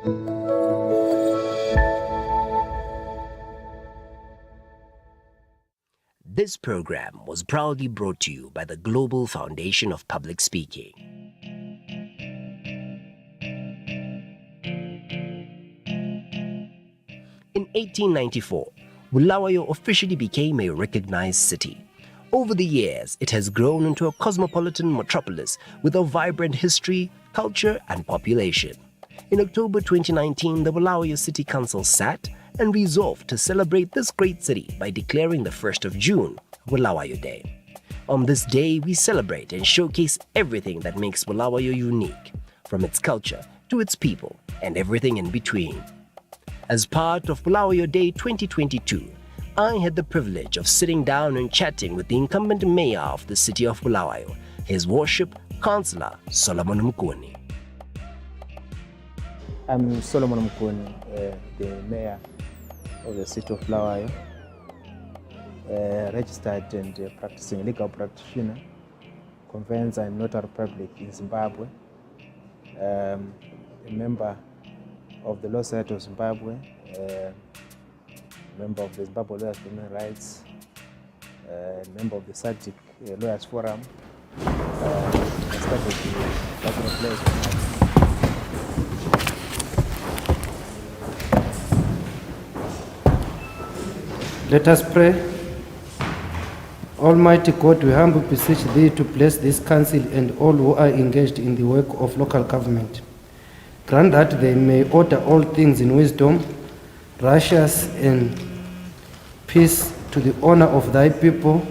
This program was proudly brought to you by the Global Foundation of Public Speaking. In 1894, Bulawayo officially became a recognized city. Over the years, it has grown into a cosmopolitan metropolis with a vibrant history, culture, and population. In October 2019, the Bulawayo City Council sat and resolved to celebrate this great city by declaring the 1st of June Bulawayo Day. On this day, we celebrate and showcase everything that makes Bulawayo unique, from its culture to its people and everything in between. As part of Bulawayo Day 2022, I had the privilege of sitting down and chatting with the incumbent mayor of the city of Bulawayo, His Worship Councillor Solomon Mukuni. I'm Solomon Mukuni, the mayor of the city of Bulawayo, registered and practicing legal practitioner, conveyancer and notary public in Zimbabwe, a member of the Law Society of Zimbabwe, member of the Zimbabwe Lawyers for Human Rights, member of the SADC Lawyers Forum. I started the Lawyers for Rights. Let us pray. Almighty God, we humbly beseech Thee to bless this council and all who are engaged in the work of local government. Grant that they may order all things in wisdom, righteous and peace to the honor of Thy people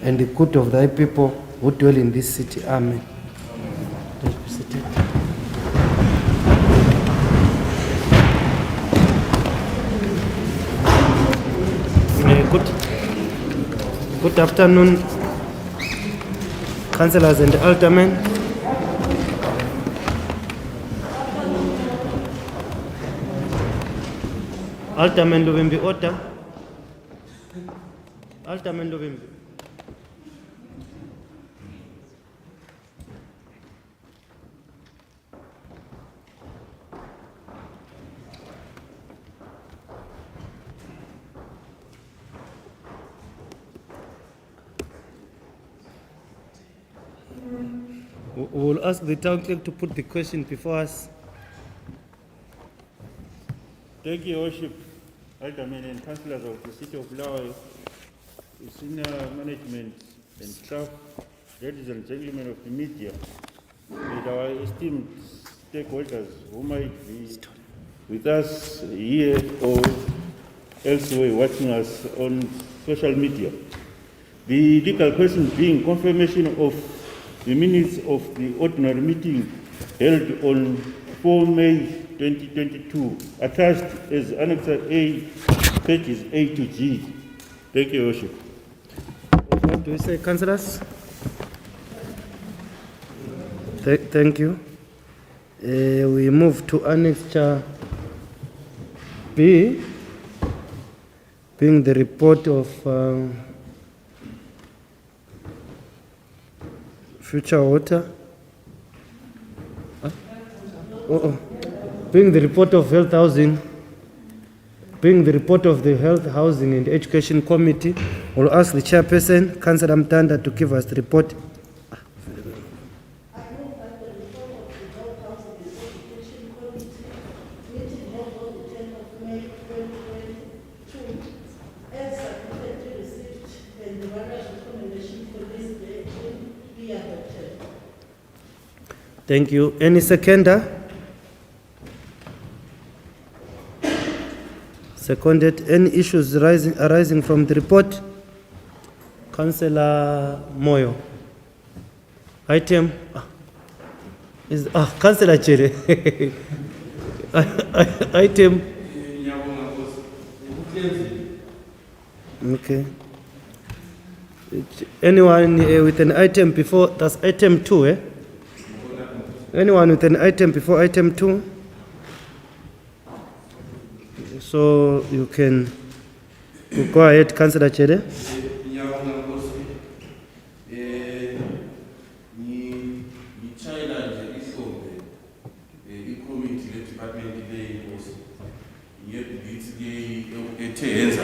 and the good of Thy people who dwell in this city. Amen. Please be seated. Good afternoon, councillors and aldermen. Alderman Lubimbi, order. Alderman Lubimbi. We will ask the town clerk to put the question before us. Thank you, Worship, Aldermen and Councillors of the City of Bulawayo, senior management and staff, ladies and gentlemen of the media, and our esteemed stakeholders who might be with us here or elsewhere watching us on social media. The legal question being confirmation of the minutes of the ordinary meeting held on 4 May 2022, attached as Annexure A, pages A to G. Thank you, Worship. What do you say, councillors? Thank you. We move to Annexure B, being the report of future water. Being the report of health housing, being the report of the Health, Housing and Education Committee, we'll ask the chairperson, Councillor Mtanda, to give us the report. Thank you. Any seconder? Seconded. Any issues arising from the report? Councillor Moyo. Item is Councillor Chere. Item. Okay. Anyone with an item before? That's item 2, eh? Anyone with an item before item 2? So you can go ahead, Councillor Chere. China is the department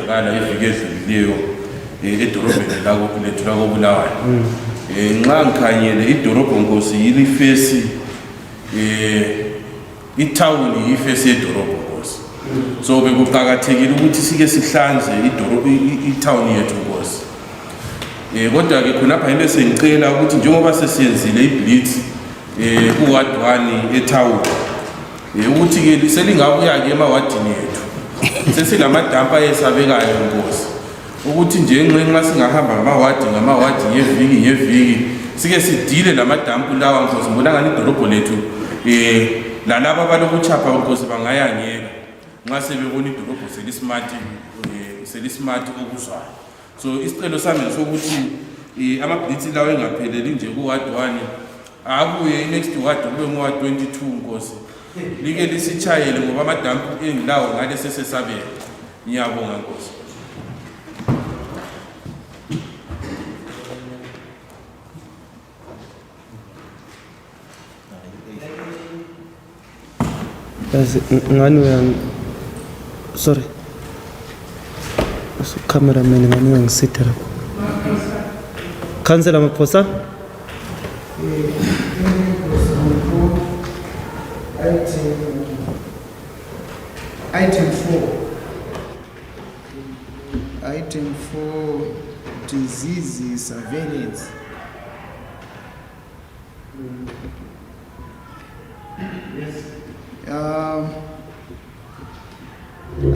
eyenzakala iviki edlulileyo edorobheni lethu lakoBulawayo. Nxa ngikhanyele idorobho Nkosi yilifesi ithawuni ifesi yedorobho Nkosi. So bekuqakathekile ukuthi sike sihlanze ithawuni yethu Nkosi. Kodwa ke khonapha into sengicela ukuthi njengoba sesiyenzile iblitz kuward 1 ethawuni ukuthi ke selingabuya ke emawadini yethu sesilamadampa esabekayo Nkosi ukuthi nje nxa singahamba ngamawadi ngeviki sike sidile lamadampu lawa Nkosi ngibona ngani idorobho lethu lalabo abalokuchapha Nkosi bangayangeka nxa sebebona idorobho selismart okuzwayo. So isicelo sami sokuthi amablitz lawo engapheleli nje kuward 1 abuye next ward kube ngoward 22 Nkosi like lisitshayele ngoba amadampu engilawo ngale sesesabela. Ngiyabonga Nkosi. Ngani sorry. So cameraman ngani wangisitha lapho. Councillor Maphosa. Item 4, disease surveillance.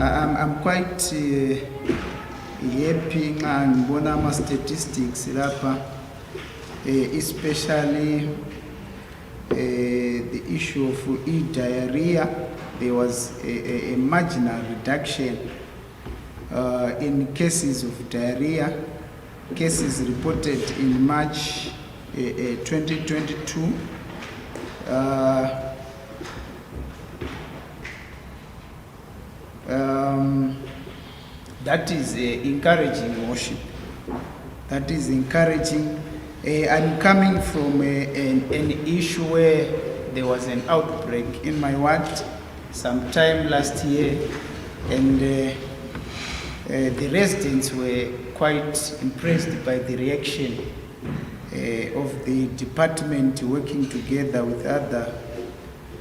I'm quite happy nxa ngibona ama-statistics lapha, especially the issue of diarrhea. There was a marginal reduction in cases of diarrhea, cases reported in March 2022. That is encouraging, worship. That is encouraging. I'm coming from an issue where there was an outbreak in my ward sometime last year, and the residents were quite impressed by the reaction of the department working together with other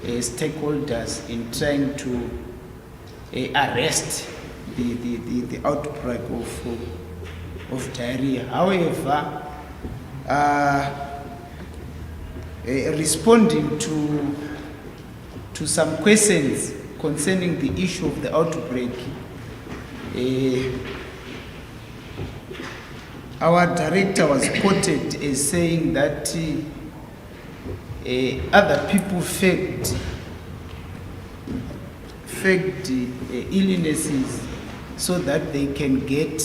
stakeholders in trying to arrest the outbreak of diarrhea. However, responding to some questions concerning the issue of the outbreak, our director was quoted as saying that other people faked illnesses so that they can get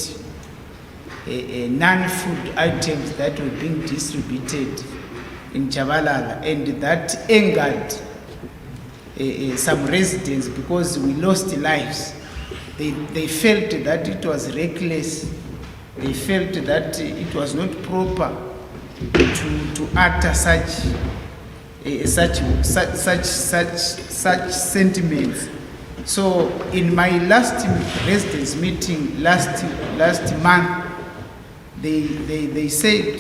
non-food items that were being distributed in Chabalala, and that angered some residents because we lost lives. They felt that it was reckless. They felt that it was not proper to utter such sentiments. So in my last residents meeting last month, they said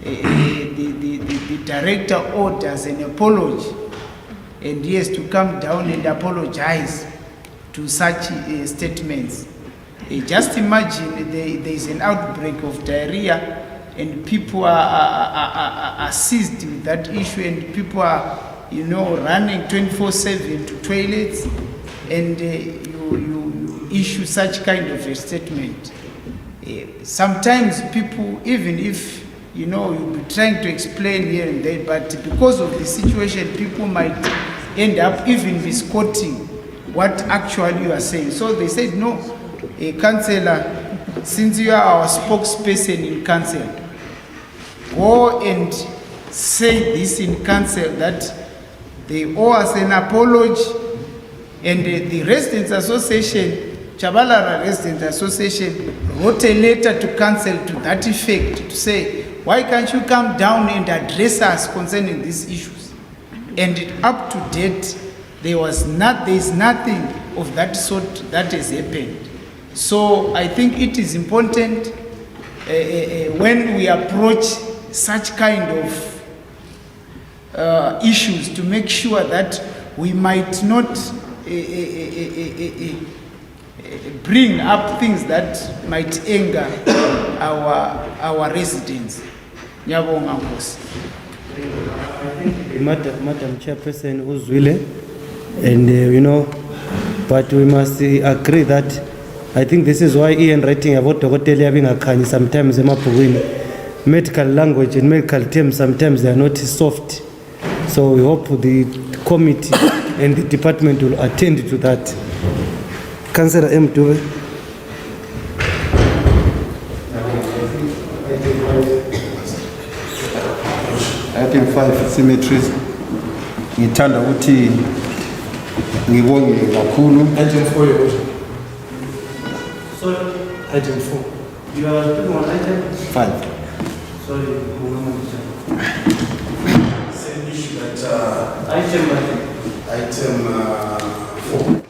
the director orders an apology, and he has to come down and apologize to such statements. Just imagine there is an outbreak of diarrhea and people are seized with that issue, and people are, running 24/7 to toilets, and you issue such kind of a statement. Sometimes people, even if you'll be trying to explain here and there, but because of the situation, people might end up even misquoting what actually you are saying. So they said, no, councillor, since you are our spokesperson in council, go and say this in council that they owe us an apology, and the Residents Association, Chabalara Residents Association, wrote a letter to council to that effect, to say, why can't you come down and address us concerning these issues? And up to date, there is nothing of that sort that has happened. So I think it is important when we approach such kind of issues to make sure that we might not bring up things that might anger our residents. Ngiyabonga Nkosi. Madam Chairperson Uzwile, and but we must agree that I think this is why Ian writing about Dr. having a kind sometimes medical language and medical terms sometimes they are not soft. So we hope the committee and the department will attend to that. Councillor M. Dube. Item 5 cemeteries. Ngithanda ukuthi ngibonge kakhulu. Item 4. Sorry, item 4. You are doing on item 5. Sorry, Same issue that item 4.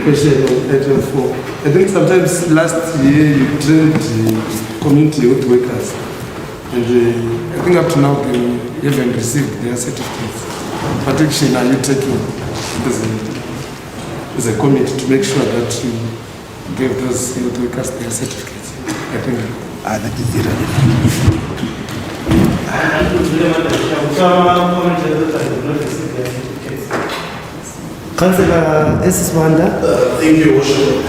Question on item 4. I think sometimes last year you trained community youth workers, and I think up to now they haven't received their certificates. What action are you taking as a committee to make sure that you give those youth workers their certificates? I think That is it. Councillor S. Wanda. Thank you, Worship.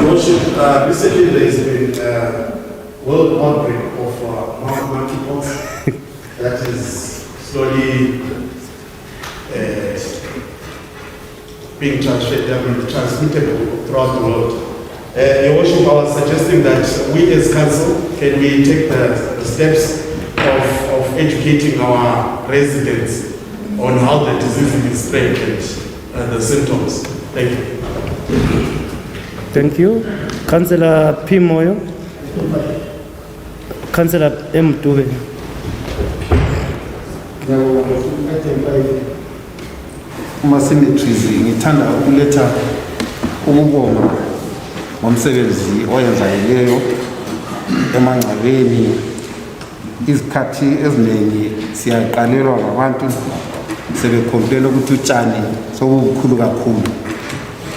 Your Worship, recently there has been world outbreak of monkeypox that is slowly being transmittable throughout the world. Your Worship, I was suggesting that we as council, can we take the steps of educating our residents on how the disease is spread and the symptoms. Thank you. Thank you. Councillor P. Moyo. Councillor M. Dube. Cemeteries ngithanda ukuletha ukubonga ngomsebenzi oyenzayo emangcwabeni. Izikhathi eziningi siyaqalelwa ngabantu sebekhomplela ukuthi utshani sobukhulu kakhulu,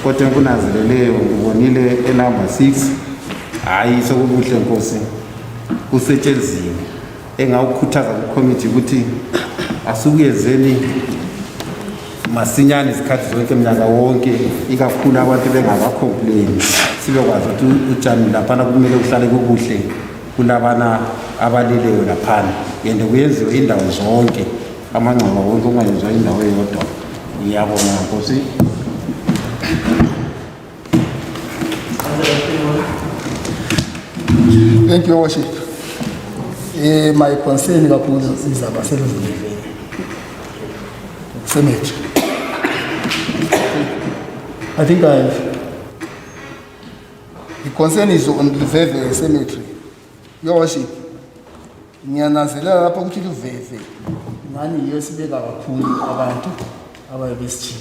kodwa enkunanzeleleyo ngibonile enumber 6 hayi sokubuhle Nkosi kusetshenziwe. Engawukhuthaza kucommittee ukuthi asukuyezeni masinyane isikhathi zonke mnyaka wonke, ikakhulu abantu bengabacomplain, sibekwazi ukuthi utshani laphana kumele uhlale kukuhle kulabana abaleleyo laphana, yende kuyenziwe indawo zonke amangcwaba wonke ungayenziwa indawo eyodwa. Ngiyabonga Nkosi. Thank you, Worship. My concern kakhulu is abasebenzi cemetery. I think the concern is on the Veve cemetery. Your Worship, ngiyananzelela lapho ukuthi uVeve ngani yesibeka kakhulu abantu abayibesithini.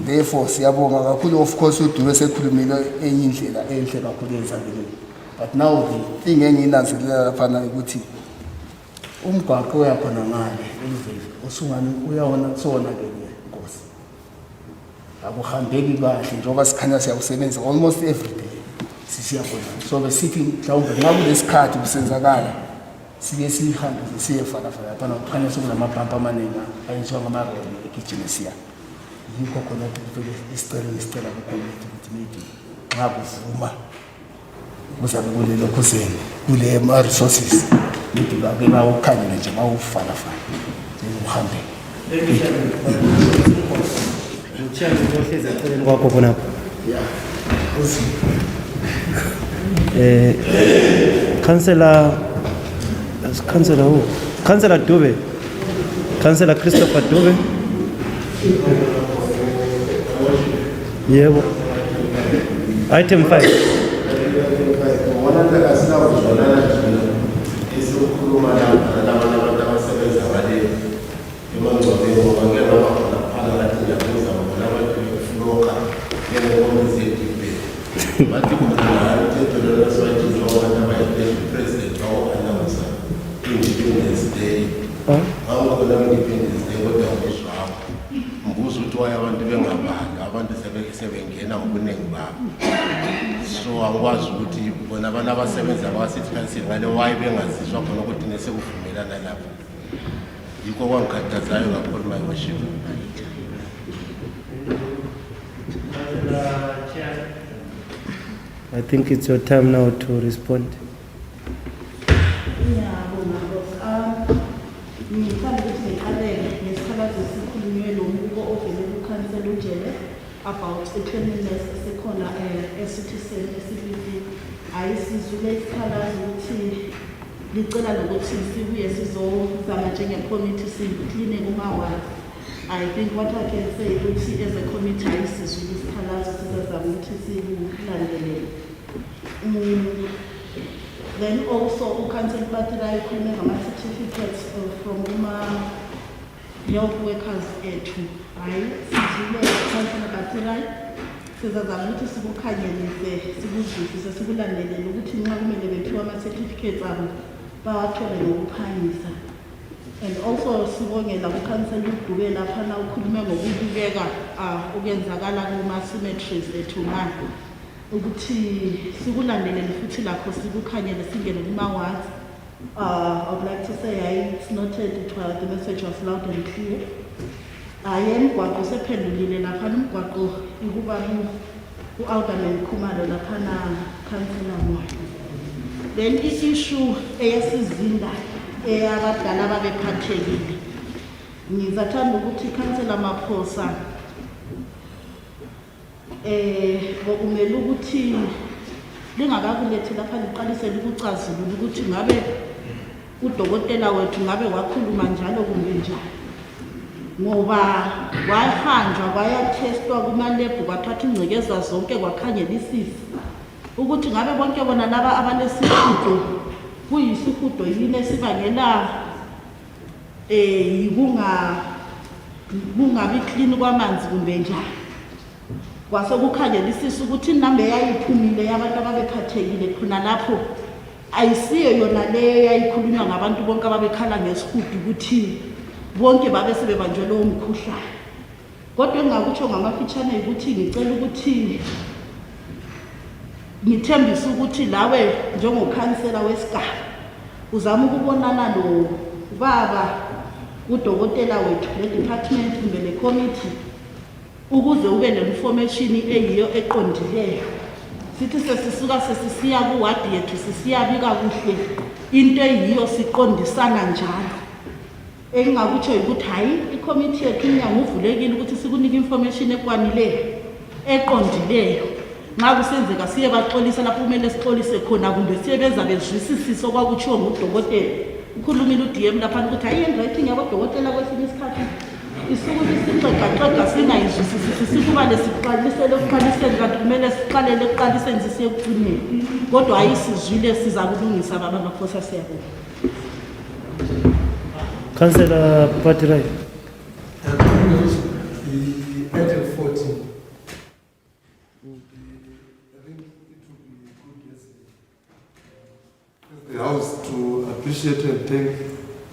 Therefore siyabonga kakhulu, of course uDube sekhulumile enye indlela enhle kakhulu ezakeleyo. But now the thing engiyinanzelela lapha na ukuthi umgwaqo uyakhona ngale uVeve usungani uyawona sona ke Nkosi. Akuhambeki kahle njengoba sikhanya siyawusebenza almost every day. Sisiyakhona. So besithi mhlawumbe ngabe lesikhathi kusenzakala siye sihambe siye fana lapha kukhanya sokunamabhampa amaningi ayenziwa ngamaroli eGijimesiya. Yikho khona ukuthi isicela kucommittee ukuthi maybe ngakuvuma kuzabe kulelo khoseni kule ma resources nithi ke bawukhangela nje bawufana fana uhambe. Kwakho khona. Councillor who? Councillor Dube. Councillor Christopher Dube. Yebo. Item 5. ngale emangcwabeni ngoba ngeke bakhona phakathi ngiyabuza bona abantu befloka ngekomizidibhe bathi khona umthetho lo lasibathi njengoba abayi-president bawo-announce Independence Day awukhona Independence Day kodwa ngisho apho mbuzo ukuthi waye abantu bengabali abantu sebengena ngobuningi babo so angikwazi ukuthi bona abantu abasebenza abaka-city council ngale waye bengaziswa khona ukuthi nesekuvumelana lapho yikho kwangikhathazayo kakhulu my worship. I think it's your time now to respond. Ngithanda ukuthi ngiqalele ngesikhalazo esikhulunywe lo mbuko ovele kukhansela uJele about i-cleanliness esekhona e-citizen esibili. Ayisizule isikhalazo ukuthi licela nokuthi sibuye sizozama njenge-committee sikline kuma-ward. I think what I can say ukuthi as a committee ayisizule isikhalazo sizozama ukuthi sikulandelele. Then also uCouncil Patirayo khulume ngama-certificates from health workers ethu. Hayi sizile uCouncil Patirayo sizazama ukuthi sikukhangelise sikuzwisise sikulandelele ukuthi nxa kumele bephiwe ama-certificates abo bawathole ngokuphangisa. And also sibongela uCouncil uDube laphana ukhulume ngokubukeka okuyenzakala kuma-cemeteries ethu manje ukuthi sikulandelele futhi lakho sikukhanyele singene kuma-wards. I would like to say it's noted the message was loud and clear. Emgwaqo sephendulile laphana umgwaqo ukuba u-Alderman Khumalo laphana councillor wakhe. Then i-issue eyesizinda eyabadala ababephathekile ngizathanda ukuthi councillor Maphosa kumele ukuthi lingakakulethi lapha liqalisele ukucazulula ukuthi ngabe udokotela wethu ngabe wakhuluma njalo kumbe njani, ngoba wahanjwa kwayatestwa kuma-lab kwathatha ingcekezwa zonke kwakhangelisisa ukuthi ngabe bonke bona laba abanesihudo kuyisihudo yini esibangela kungabi clean kwamanzi kumbe njani. Kwase kukhangelisisa ukuthi inamba eyayiphumile yabantu ababephathekile khona lapho ayisiyo yona leyo yayikhulunywa ngabantu bonke ababekhala ngesihudo ukuthi bonke babe sebebanjwe lowo mkhuhlane. Kodwa engingakutsho ngamafitshane ukuthi ngicela ukuthi ngithembise ukuthi lawe njengokhansela wesigaba uzama ukubonana lo baba udokotela wethu le-department kumbe le-committee ukuze ube ne-information eyiyo eqondileyo. Sithi sesisuka sesisiya kuwadi yethu sisiyabika kuhle into eyiyo siqondisana njalo. Engingakutsho ukuthi hayi i-committee yethu iminyango uvulekile ukuthi sikunike information ekwanileyo eqondileyo. Nxa kusenzeka siye baxolisa lapho kumele sixolise khona kumbe siye benza bezwisisise okwakutshiwo ngudokotela. Ukhulumile uDM lapha ukuthi hayi handwriting yabodokotela kwesinye isikhathi isukuthi sixegaxega singayizwisisisi sikubale siqalisele ekuqaliseni kanti kumele siqalele ekuqaliseni sisiye ekugcineni. Kodwa ayisizwile siza kulungisa baba Maphosa siyabonga. Councillor Patirai. Item 14. The House to appreciate and thank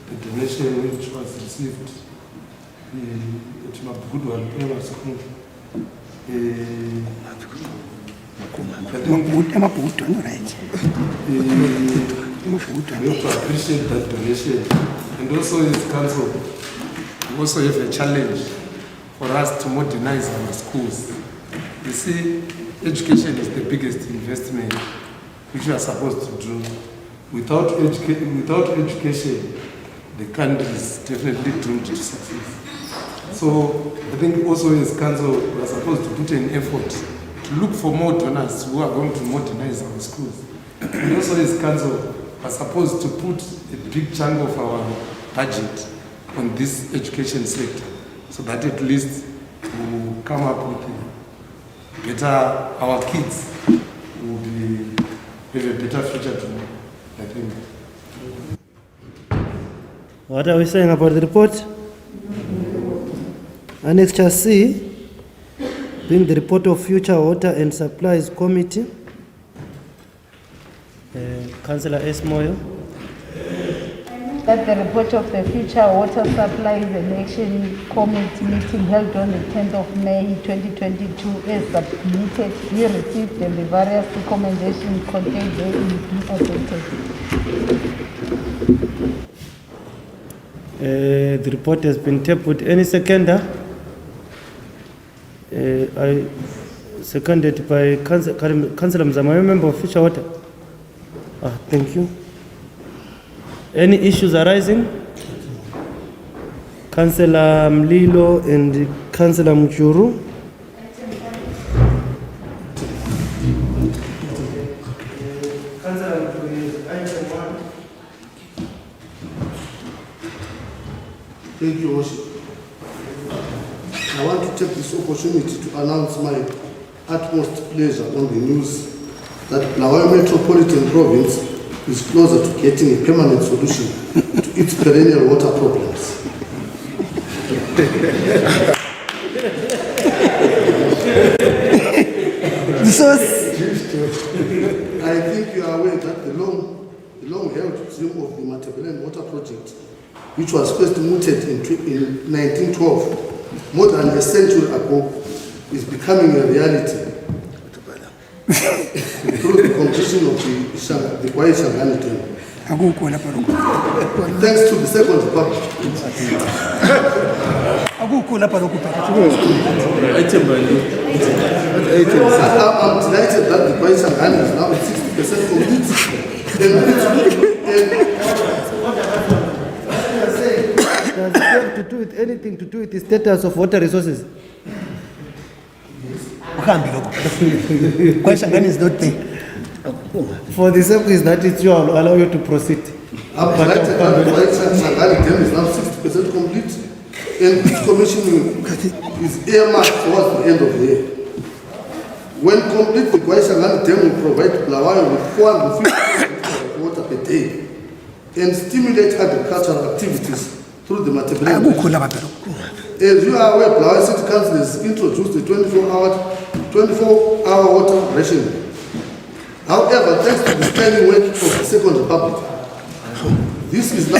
the donation which was received at Mabudwan Primary School. We have to appreciate that donation, and also as council, we also have a challenge for us to modernize our schools. You see, education is the biggest investment which we are supposed to do. Without education, the country is definitely doomed to success. So I think also as council, we are supposed to put an effort to look for more donors who are going to modernize our schools. And also as council, we are supposed to put a big chunk of our budget on this education sector, so that at least we come up with better, our kids will have a better future tomorrow, I think. What are we saying about the report? Annexure C, being the report of Future Water and Supplies Committee. Councillor S. Moyo. That the report of the Future Water Supplies and Action Committee meeting held on the 10th of May 2022 is submitted, be received, and the various recommendations contained therein be adopted. The report has been tabled. Any seconder? I seconded by Councillor Mzama, member of Future Water. Thank you. Any issues arising? Councillor Mlilo and Councillor Mchuru. Thank you, Worship. I want to take this opportunity to announce my utmost pleasure on the news that Bulawayo Metropolitan Province is closer to getting a permanent solution to its perennial water problems. I think you are aware that the long-held dream of the Matabeleland Water Project, which was first mooted in 1912, more than a century ago, is becoming a reality through the completion of the Kwae Shangani Dam. Thanks to the Second Republic. I'm delighted that the Kwae Shangani is now at 60% complete. Does it have to do with anything to do with the status of water resources? Question is not there. For the sake is that it will allow you to proceed. I'm delighted that the Shangani Dam is now 60% complete and its commissioning is earmarked towards the end of the year. When complete, the Shangani Dam will provide Bulawayo with 450 water per day and stimulate agricultural activities through the Matabeleland. As you are aware, Bulawayo City Council has introduced a 24-hour water rationing. However, thanks to the standing work of the Second Republic, this is now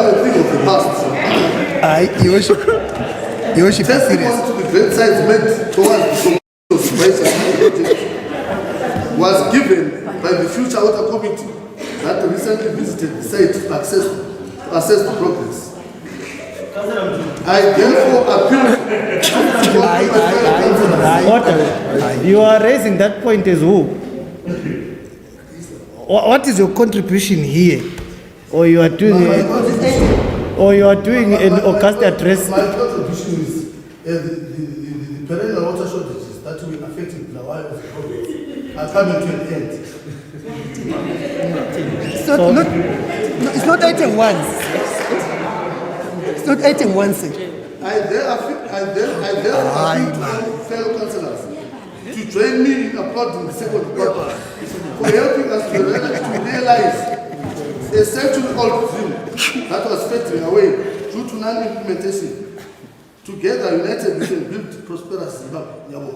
a thing of the past. Your worship, Testimony to the great strides made towards the completion of the project was given by the Future Water Committee that recently visited the site to assess the progress. I therefore appeal to you are raising that point as who? What is your contribution here? Or you are doing an August address? My contribution is the perennial water shortages that will affect Bulawayo are coming to an end. It's not item one. It's not item one, sir. I therefore appeal to fellow councillors to join me in applauding the Second Republic for helping us to realize a century-old dream that was fading away due to non-implementation. Together, united, we can build prosperous Zimbabwe.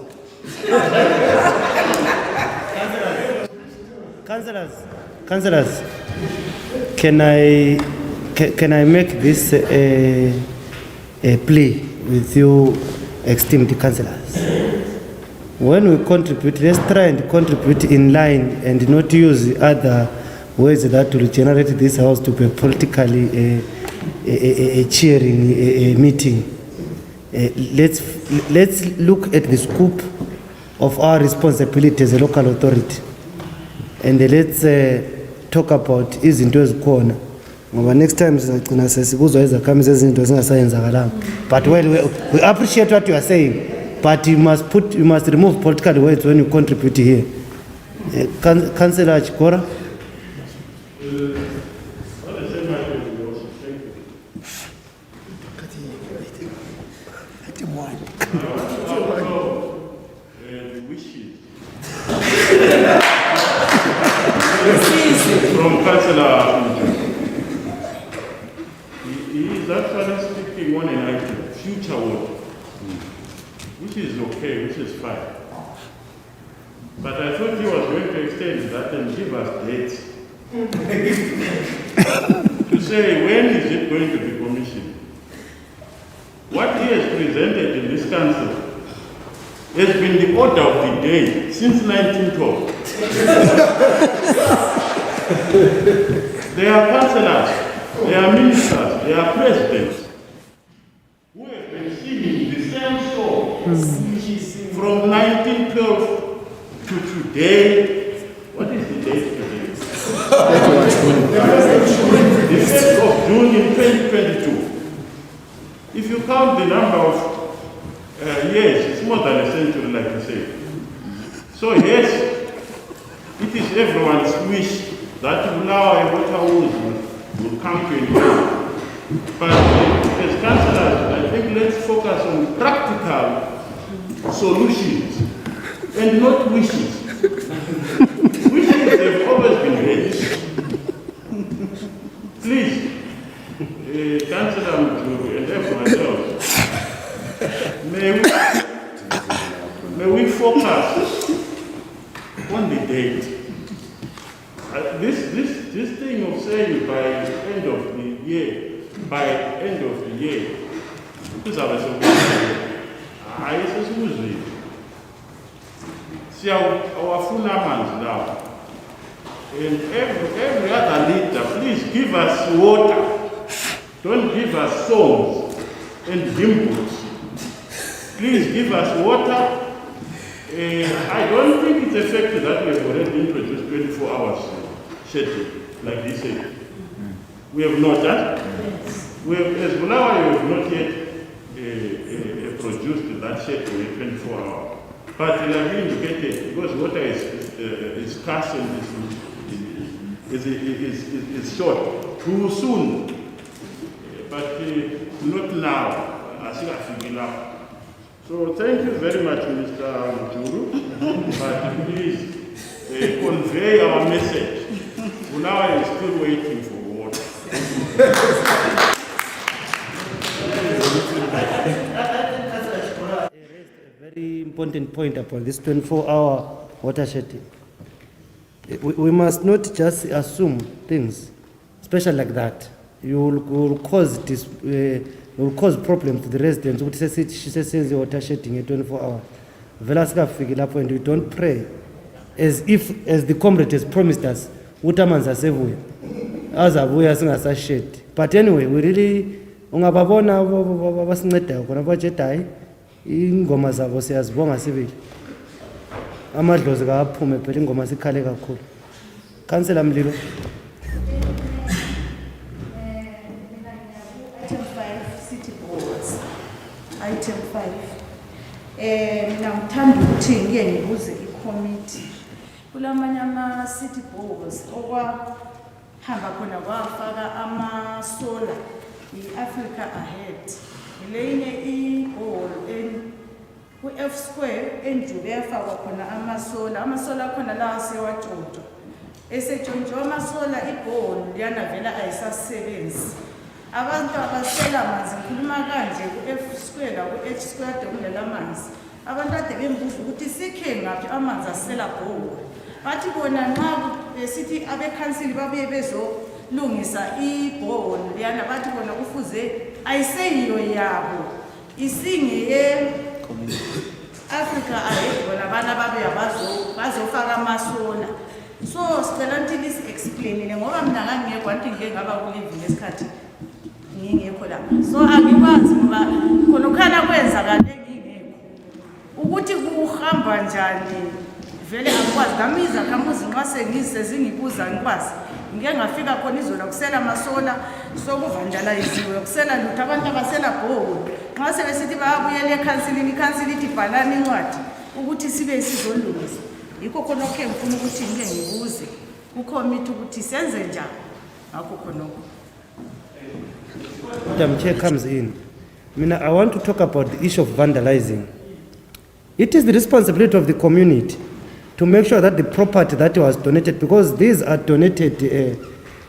Councillors, can I make this a plea with you, esteemed councillors? When we contribute, let's try and contribute in line and not use other ways that will generate this house to be politically a cheering meeting. Let's look at the scope of our responsibility as a local authority, and let's talk about izinto ezikhona ngoba next time sizagcina sesibuzwa izakhamizi ezinto zingasayenzakalanga. But well, we appreciate what you are saying, but you must remove political words when you contribute here. Councillor Chikora. From Councillor which is okay, which is fine. But I thought he was going to extend that and give us dates to say when is it going to be commissioned. What he has presented in this council has been the order of the day since 1912. They are councillors, they are ministers, they are presidents who have been singing the same song from 1912 to today. What is the date today? The 1st of June in 2022. If you count the number of years, it's more than a century, like you say. So yes, it is everyone's wish that Bulawayo will come to an end. But as councillors, I think let's focus on practical solutions and not wishes. Wishes have always been raised. Please, Councillor Muturu and everyone else, may we focus on the date. This thing of saying by end of the year, because I was see our fundamentals now. And every other leader, please give us water. Don't give us songs and dimples. Please give us water. I don't think it's effective that we have already introduced 24 hours schedule, like this said. We have not done. We have, as Bulawayo, we have not yet produced that schedule in 24 hours. But it has been indicated because water is scarce and is short too soon. But not now, as I figure now. So thank you very much, Mr. Muturu. But please convey our message. Bulawayo is still waiting for water. Very important point about this 24-hour water shedding. We must not just assume things, especially like that. You will cause problems to the residents. She says the water shedding at 24 hours. Velasca figure up and we don't pray as the comrade has promised us. Utamanza sevuya. As avuya singa shed. But anyway, we really ungababona abasincedayo khona abajedayo ingoma zabo siyazibonga sibili. Amadlozi kaphume phela ingoma sikhale kakhulu. Councillor Mlilo. Item 5 city boards. Item 5. Mina ngithanda ukuthi ngike ngibuze i-committee. Kulamanye ama city boards okwahamba khona kwafaka ama-solar i-Africa Ahead. Ilenye i-ball ku-F square enjube yafakwa khona amasola khona lawa sewatshontsha esetshontshiwe amasola ibholo liyanavela ayisasebenzi abantu abasela amanzi ngikhuluma kanje ku-F square ku-H square kade amanzi abantu ade bembuza ukuthi sikhe ngaphi amanzi asela bholo bathi bona nxa besithi abekhansili babuye bezolungisa ibholo liyana bathi bona kufuze ayiseyiyo yabo isingeye Africa Ahead bona bana babuya bazofaka amasola so sicela ukuthi lisi-explainile ngoba mina ngangingekho anti ngike ngaba kulivini lesikhathi ngingekho lapha so angikwazi ngoba khona ukhana kwenzakale ngingekho ukuthi kuhamba njani vele angikwazi ngamiza khamuzi nxa sengisezingibuza ngikwazi ngike ngafika khona izola kusela amasola sokuvandalayiziwe kusela lutho abantu abasela bhoko nxa sebesithi bayabuyela ekhansilini ikhansili ithi bhalani incwadi ukuthi sibe sizolungisa yikho khona okhe ngifuna ukuthi ngike ngibuze kucommittee ukuthi senze njani ngakho khonokho. Madam Chair comes in. I want to talk about the issue of vandalizing. It is the responsibility of the community to make sure that the property that was donated, because these are donated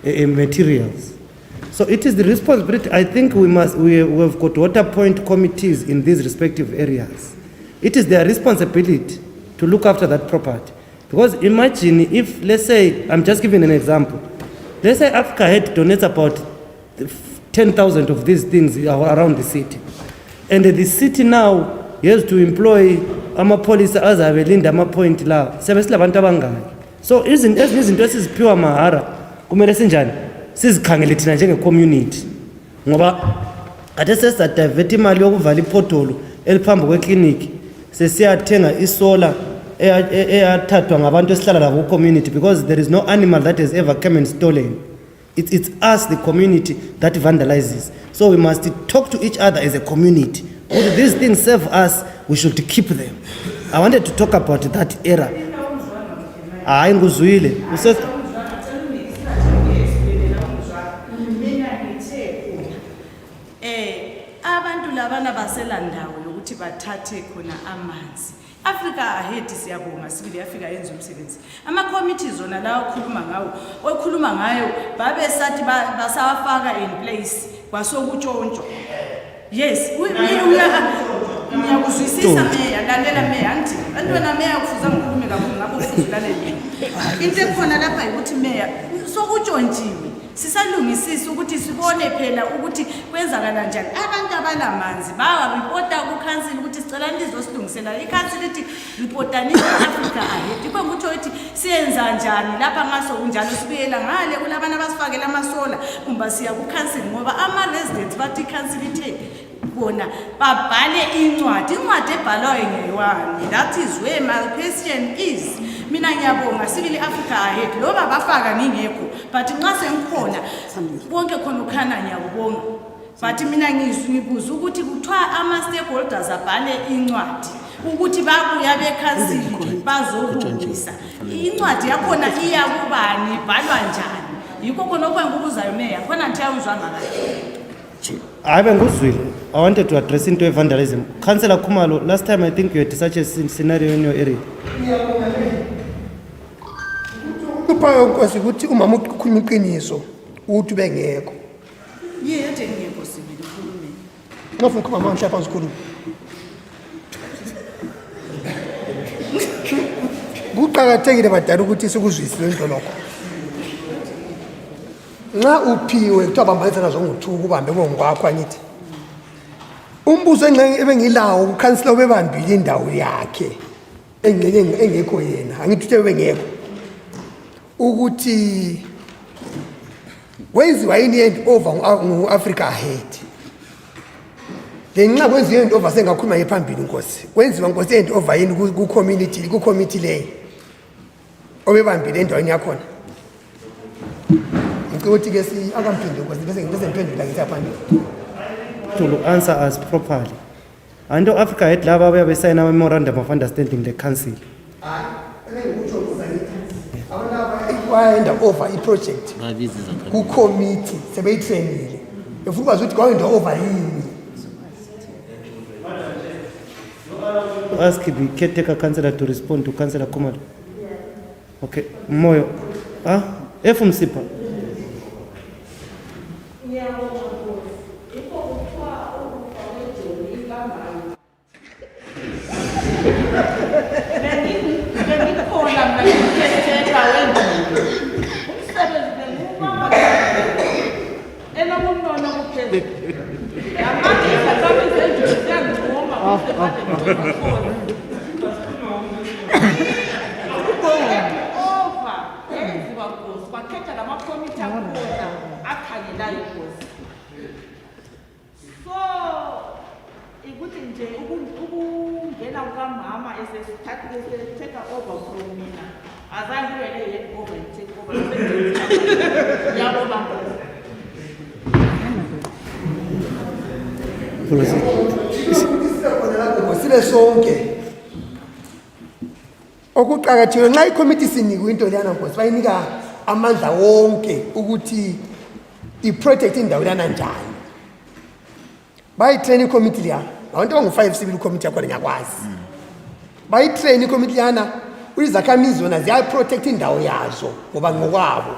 materials. So it is the responsibility. I think we have got water point committees in these respective areas it is their responsibility to look after that property. Because imagine if, let's say, I'm just giving an example, let's say Africa Head donates about 10,000 of these things around the city. And the city now has to employ amapolisa azabelinda ama-point la. Sebesilabantu abangaki. So ezinto esiziphiwa mahara kumele sinjani sizikhangele thina njenge-community. Ngoba ade sesidivert imali yokuvala iphotholo eliphambi kwekliniki sesiyathenga isola eyathathwa ngabantu esihlala labo ku-community, because there is no animal that has ever come and stolen. It's us, the community, that vandalizes. So we must talk to each other as a community. Would these things serve us? We should keep them. I wanted to talk about that era. Nguzwile. Abantu labana basela ndawo yokuthi bathathe khona amanzi. Africa Ahead siyabonga sibili yafika yenza umsebenzi. Ama committees zona la okhuluma ngayo babesathi basawafaka in place kwasokutshontshwa. Yes, ngiyakuzwisisa meya, lalela meya angithi bantwana meya kufuza ngikhulume kakhulu ngabo futhi lalela. Into ekhona lapha ukuthi meya sokuntshontshiwe. Sisalungisisa ukuthi sibone phela ukuthi kwenzakala kanjani. Abantu abalamanzi reporta ku council ukuthi sicela nizosilungisela. I-council ithi reportani Africa Ahead. Kwengukuthi ukuthi siyenza njani lapha ngaso kunjalo sibuyela ngale kulabana abasifakela amasola kumba siya ku council ngoba ama residents bathi council ithe bona babhale incwadi ebhalwayo ngeyani. That is where my question is. Mina ngiyabonga sibili Africa Ahead loba bafaka ngingekho but nxa sengikhona konke khona ukhana ngiyakubonga. But mina ngibuza ukuthi kuthiwa ama stakeholders abhale incwadi ukuthi babuya be-council bazolungisa. Incwadi yakhona iyakubani ibhalwa njani? Yikho khona okwengukuzayo meya khona nthi ayangizwanga kahle. I wanted to address into vandalism. Councillor Khumalo, last time I think you had such a scenario in your area. Kuphayo nkosi ukuthi umama ukhuluma iqiniso uthi bengekho. Yethe ngekho sibili ukhulume. Ngofuna ukukhuluma manje lapha usikhuluma. Kuqakathekile badala ukuthi sikuzwisise lento lokho. Nxa uphiwe kuthiwa bambanisa zongu-2 kubambe kongokwakho angithi. Umbuzo ebengilawo ukhansila ubebambile indawo yakhe engekho yena. Angithi uthe bengekho. Ukuthi wenziwa yini handover ngu-Africa Ahead. Ngenxa kwenziwa handover sengakhuluma ngephambili nkosi. Wenziwa nkosi handover yini ku-committee leyo obebambile endaweni yakhona. Ukuthi ke akamphinde nkosi bese ngiphendula ngithi phambili. To answer us properly. And Africa Ahead laba bayabesayina memorandum of understanding the council. Wayenda over i-project ku-committee sebeyitrainile befuna ukwazi ukuthi kwayenda over yini. Ask the caretaker councillor to respond to Councillor Khumalo. Okay, Moyo. Msipa. Sibe sonke okuqakathekile nxa i-committee sinikwe into leyana nkosi bayinika amandla wonke ukuthi i-protect indawo lana njani. Bayitrain i-committee liya abantu abangu-5 sibili i-committee yakhona ngiyakwazi. Bayitrain i-committee liyana izakhamizi zona ziyaprotect indawo yazo ngoba ngokwabo.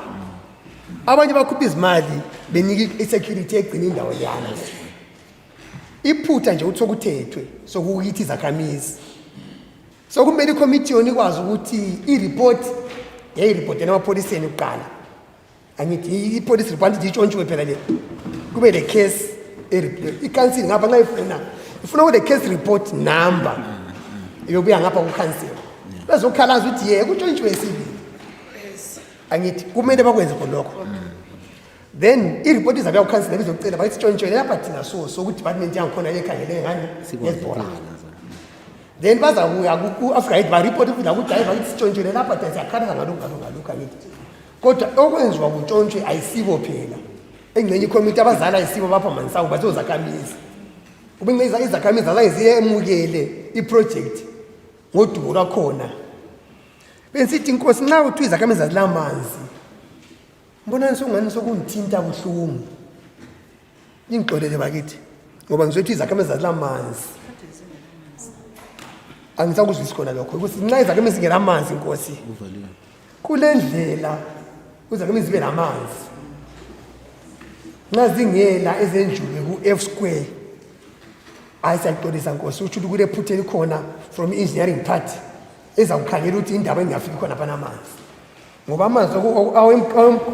Abanye bakhupha izimali benika i-security egcina indawo liyana. Iphutha nje uthi okuthethwe sokuyithi izakhamizi So kumele committee yona ikwazi ukuthi i-report yayi-report emapholiseni kuqala. Angithi i-police report itshontshwe phela le. Kube le case i-council ngapha nxa ifuna kule case report number. Iyobuya ngapha ku-council. Bezokhalaza ukuthi kutshontshwe sibili. Angithi kumele bakwenze khonokho. Then i-report izabe ku-council bezocela bayithi itshontshwe lapha thina so ukuthi department yangikhona ekhangele ngani yesibhora. Then bazabuya ku-Africa ba-report ukuthi ukuthi hayi bakithi sitshontshwe lapha thina siyakhalisa ngalokhu angithi. Kodwa okwenziwa kutshontshwe ayisibo phela. Engcenye ikomiti abazali ayisibo bapha mansawu bazozakhamizi. Ubengeza izakhamizi azange ziyemukele i-project ngodumo lwakhona. Bensithi inkosi nxa uthi izakhamizi azilamanzi. Mbona nisongani sokungithinta buhlungu. Ingixolele bakithi ngoba ngizothi izakhamizi azilamanzi. Angisakuzwisi khona lokho ukuthi nxa izakhamizi zingelamanzi inkosi. Kule ndlela izakhamizi zibe namanzi. Nazingela ezenjuke ku-F square. Ayisaqolisa nkosi uthi kule phuthe likhona from engineering part ezawukhangela ukuthi indaba engafiki khona phana amanzi. Ngoba amanzi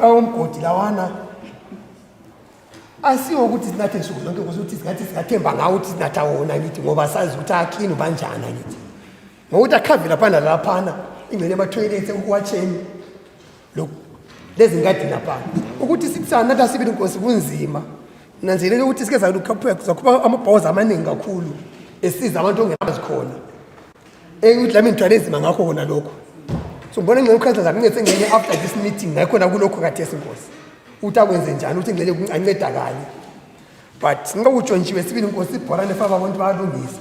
awemgodi lawana asiwo ukuthi sinathe nsuku zonke ukuthi singathi singathemba ngawo ukuthi sinatha wona ngithi ngoba sazi ukuthi aklini ubanjani ngithi. Ngokuthi akhavela phana laphana ingcene ema-toilet ukuwatsheni lokhu lezi ngadi lapha ukuthi sitsanatha sibili inkosi kunzima. Nanzelele ukuthi sike zakhupha amabhoza amaningi kakhulu esiza abantu ongenazi khona. Ukuthi lami ngithwale nzima ngakho khona lokho. So ngibona ngeke ukhansa zakuncede ngene after this meeting ngakhona kulokho kade esinkosi. Uthi akwenze njani ukuthi ngicela ukuncedakala. But ngikutshontshwe sibili inkosi ibhora nefaba abantu bayalungisa.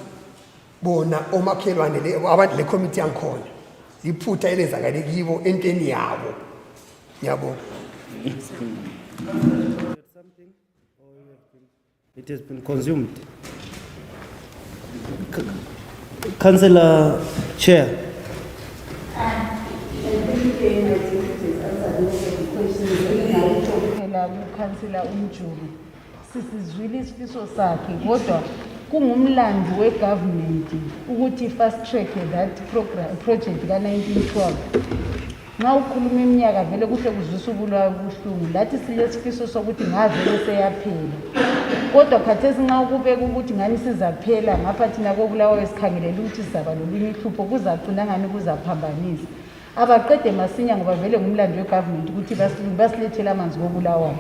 Bona omakhelwane le abantu le committee yangikhona. Iphutha elenzakale kibo entweni yabo. Yabo. It has been consumed. Councillor Chair. Councillor Umjulu sisizwile isifiso sakhe kodwa kungumlando wegovernment ukuthi fast track that project ka-1912. Nxa ukhuluma iminyaka vele kuhle kuzwisa ubulawa buhlungu lathi silesifiso sokuthi ngavele seyaphela. Kodwa khathesi nxa ukubeka ukuthi ngani sizaphela ngapha thina koBulawayo sikhangelela ukuthi sizaba lolunye ihlupho kuzagcina ngani kuzaphambanisa. Abaqede masinya ngoba vele ngumlando wegovernment ukuthi basilethele amanzi koBulawayo.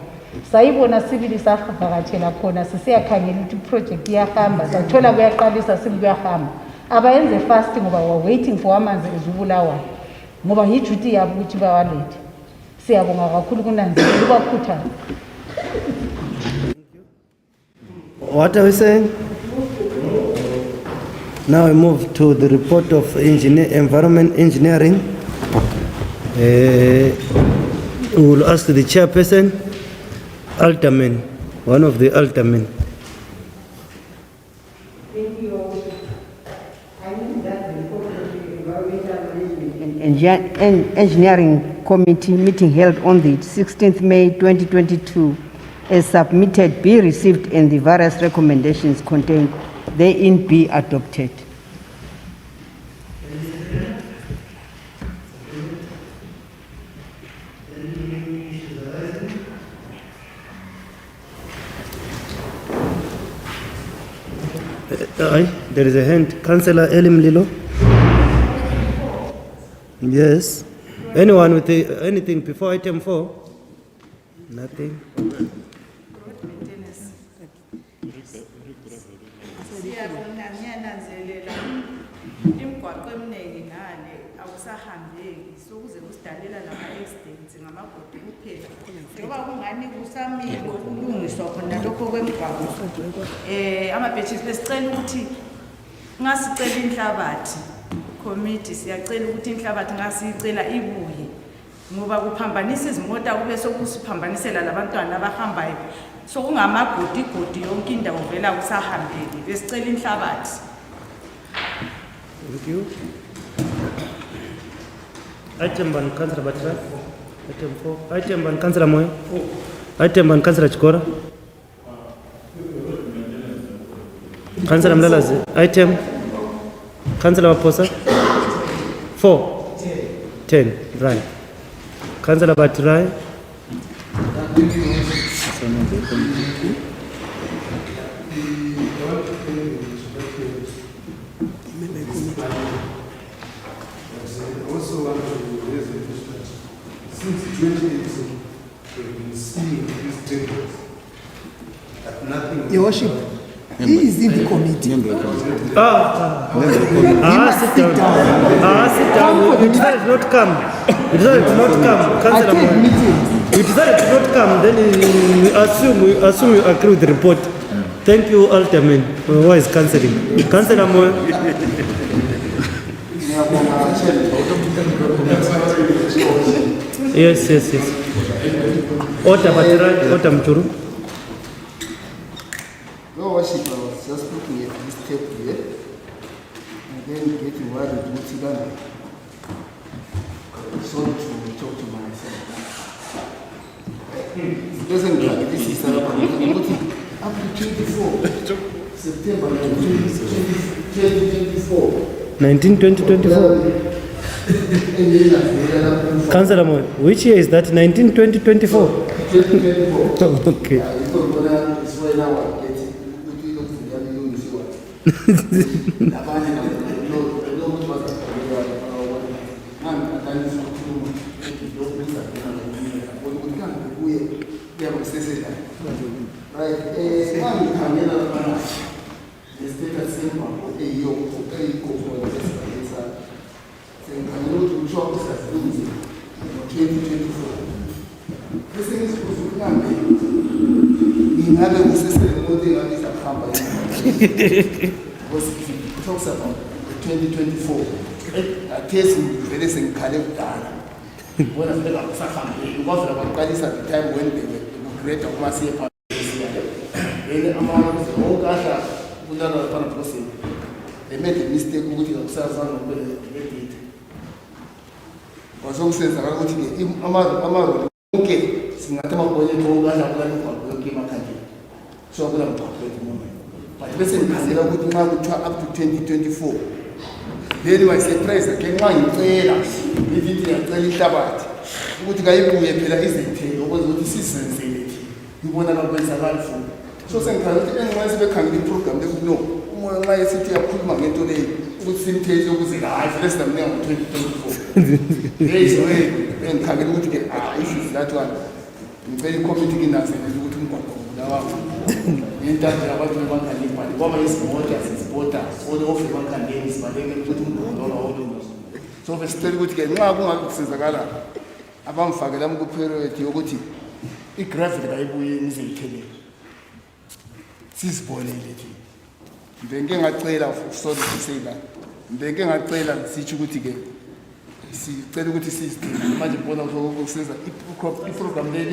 Sayibona sibili savakatshela khona sisiyakhangela ukuthi iproject iyahamba sathola kuyaqalisa sibili kuyahamba. Abayenze fast ngoba we waiting for amanzi ezoBulawayo. Ngoba yiduty yabo ukuthi bawalethe. Siyabonga kakhulu kunanzelela ubakhuthaza. What are we saying? Now we move to the report of environment engineering. We will ask the chairperson, Alderman, one of the aldermen. Thank you. I think that the report of the Environmental Management and Engineering Committee meeting held on the 16th May 2022 as submitted be received and the various recommendations contained therein be adopted. There is a hand. Councillor Elim Lilo. Yes. Anyone with anything before item 4? Nothing. Siyabonga ngiyananzelela imigwaqo eminingi ngale awusahambeki sokuze kusidalela lama-accidents ngamagodi kuphela ngoba kungani kusamile ukulungiswa khona lokho kwemigwaqo. Amabhethisi besicela ukuthi ngasicela inhlabathi committee siyacela ukuthi inhlabathi ngasicela ibuye ngoba kuphambanisa izimota kube sokusiphambanisela labantwana abahambayo sokungamagodi yonke indawo vela kusahambeki besicela inhlabathi. Thank you. Item 1, Councillor Batra. Item 4. Item 1, Councillor Moyo. Item 1, Councillor Chikora. Councillor Mlalazi. Item. Councillor Maposa. 4? 10, right. Councillor Batirai? Also want to raise a question. Since 2018, we've been seeing these tenders, but nothing. Your Worship, he is in the committee. Sit down. Sit down. You decided to not come. You decided to not come. Councillor Moyo. You decided to not come. Then we assume you agree with the report. Thank you, Alderman. Who is cancelling? Councillor Moyo. Yes. Order Batirai, order Mchuru. Your Worship, I was just looking at this tape here, and then getting worried with Uganda. So to talk to myself. It doesn't like this is up to 24 September 2024. 1920-24. Councillor Moyo, which year is that? 1920-24? 2024. Okay. It's right now. Because it talks about the 2024. A case very sensitive data. When I think of Saham, it was about Kadis at the time when they were great of massive any amount of the whole Gasha, they made a mistake with themselves on the also says about Amaro, okay, Singatama so I'm going to talk at the moment. But listen, Canada would now up to 2024. Then I say, Price, I can mind trailers, living in a trailing tabat. What the guy who is the tail, or what is sensibility? You want to know a food. So, some kind of anyone program, they would know. More like city of Kulman today, would seem to you was in less than 2024. There is a way, and Canada would get issues that one. Very committing in us and you wouldn't want to. In terms of what we want to live, but what is waters, is water, all the offer one can gain is but they can put all. So, if it's still good to get no since the Gala, about Fagalam go period, Yogoti, it graphic I will use a telly. Sis boiling it. Then getting a trailer of so to say that. Then getting a trailer, Sichuguti again. See, tell you what this is. Imagine one of the says that if program day,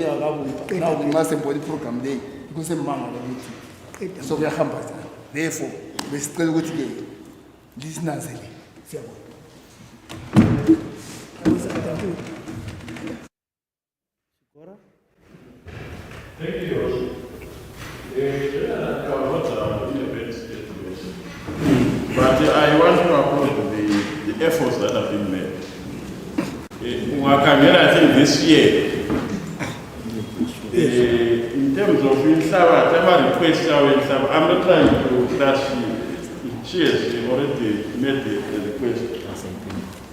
now we must have body program day. Because I'm man, so we are humble. Therefore, we still go together. This is Nazareth. Thank you. But I want to applaud the efforts that have been made. I think this year, in terms of Insawa, I'm not trying to clash. She has already made the request.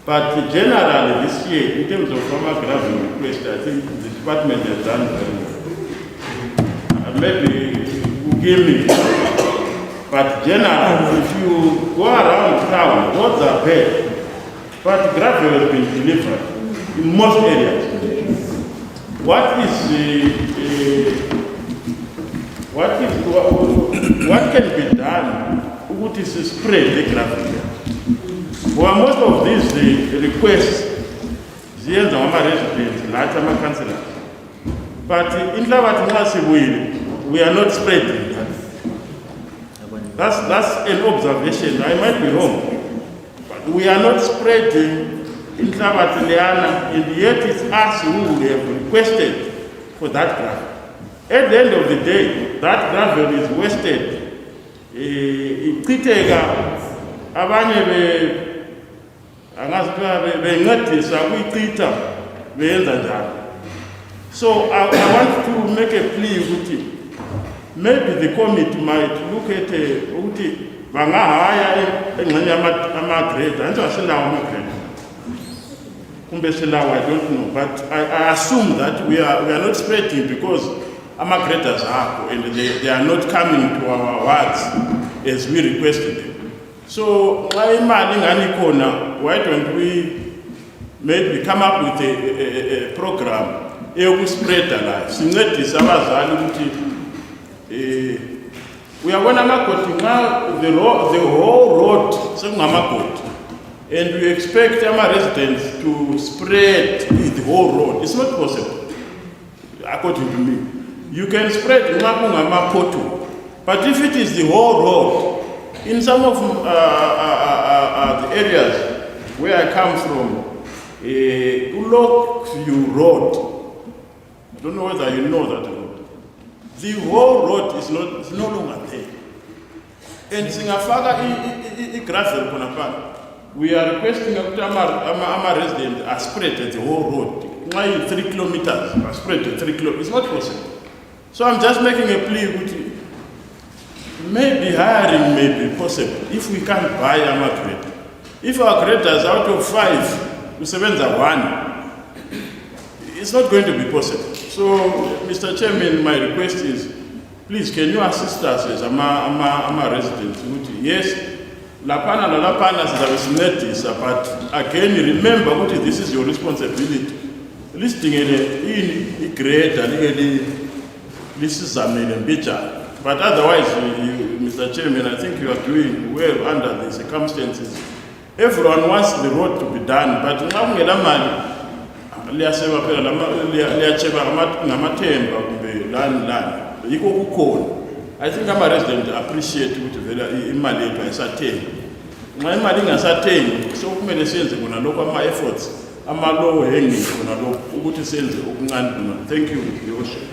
But generally this year, in terms of our gravel request, I think the department has done very well. Maybe give me. But generally, if you go around town, roads are bad. But gravel has been delivered in most areas. What can be done? What is spread the gravel? For most of these the requests, the residents, large councillors. But in Lawat we are not spreading that. That's an observation. I might be wrong, but we are not spreading in Lawat and yet it's us who have requested for that gravel. At the end of the day, that gravel is wasted. Abanye angazi bencedisa kuyichitha beyenza njalo. So I want to make a plea ukuthi maybe the committee might look at ukuthi bangahaya engxenye ama-grade, anjalo silawo ama-grade. Kumbe silawo, I don't know, but I assume that we are not spreading because ama-graders are and they are not coming to our wards as we requested them. So why don't we maybe come up with a program spread the life. We are going to the whole road, and we expect our residents to spread the whole road. It's not possible, according to me. You can spread but if it is the whole road, in some of the areas where I come from, Ulokview Road, I don't know whether you know that road. The whole road is no longer there. And Singapore, we are requesting that our residents are spread the whole road. Why 3 kilometers are spread 3 kilometers? It's not possible. So I'm just making a plea with you. Maybe hiring may be possible if we can't buy a grade. If our graders out of 5, we 7 are 1, it's not going to be possible. So, Mr. Chairman, my request is, please, can you assist us as a resident? Yes, Lapana is but again, remember what this is your responsibility. Listing in grade and this is a main picture. But otherwise, Mr. Chairman, I think you are doing well under the circumstances. Everyone wants the road to be done, but now we have money. I think our residents appreciate it very much. My money is certain, so many sense when I look at my efforts. I'm a low hanging when I look what is sense. Thank you, Your Worship.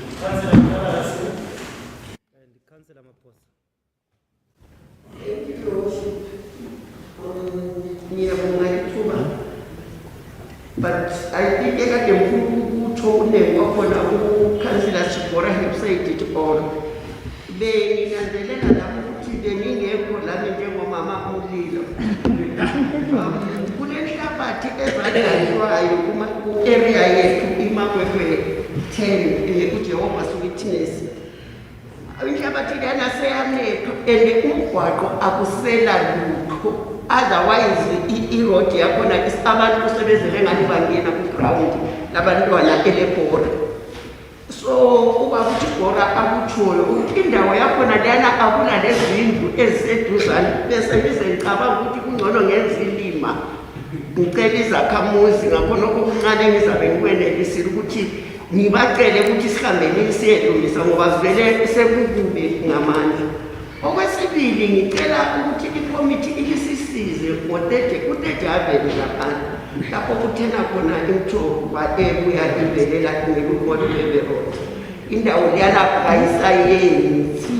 But I think I can told them upon a councillor Chipora website it all. They in the letter the meaning of Mama Mulilo. Couldn't have a ticket area to Imamwe 10 Jehovah's Witness. I wish I say and the Umquaco Abusela. Otherwise, road yakona is abantu kusebenzelanga nibangena ku ground labantwana elepora. So ukuthi gora akutholo indawo yakhona lana akula lezindlu eziseduzane bese ngicabanga ukuthi kungcono ngenza ilima ngicela izakhamuzi ngakhona okuncane ngizabe ngikwenelisile ukuthi ngibacele ukuthi sihambeni siyelungisa ngoba sivele sekukube ngamandla. Okwesibili ngicela ukuthi ikomiti ilisize ngoteje avele lapha lapho kuthena khona imthoba ebuya ivelela ngelukolo leberot indawo yalapha ayisayenzi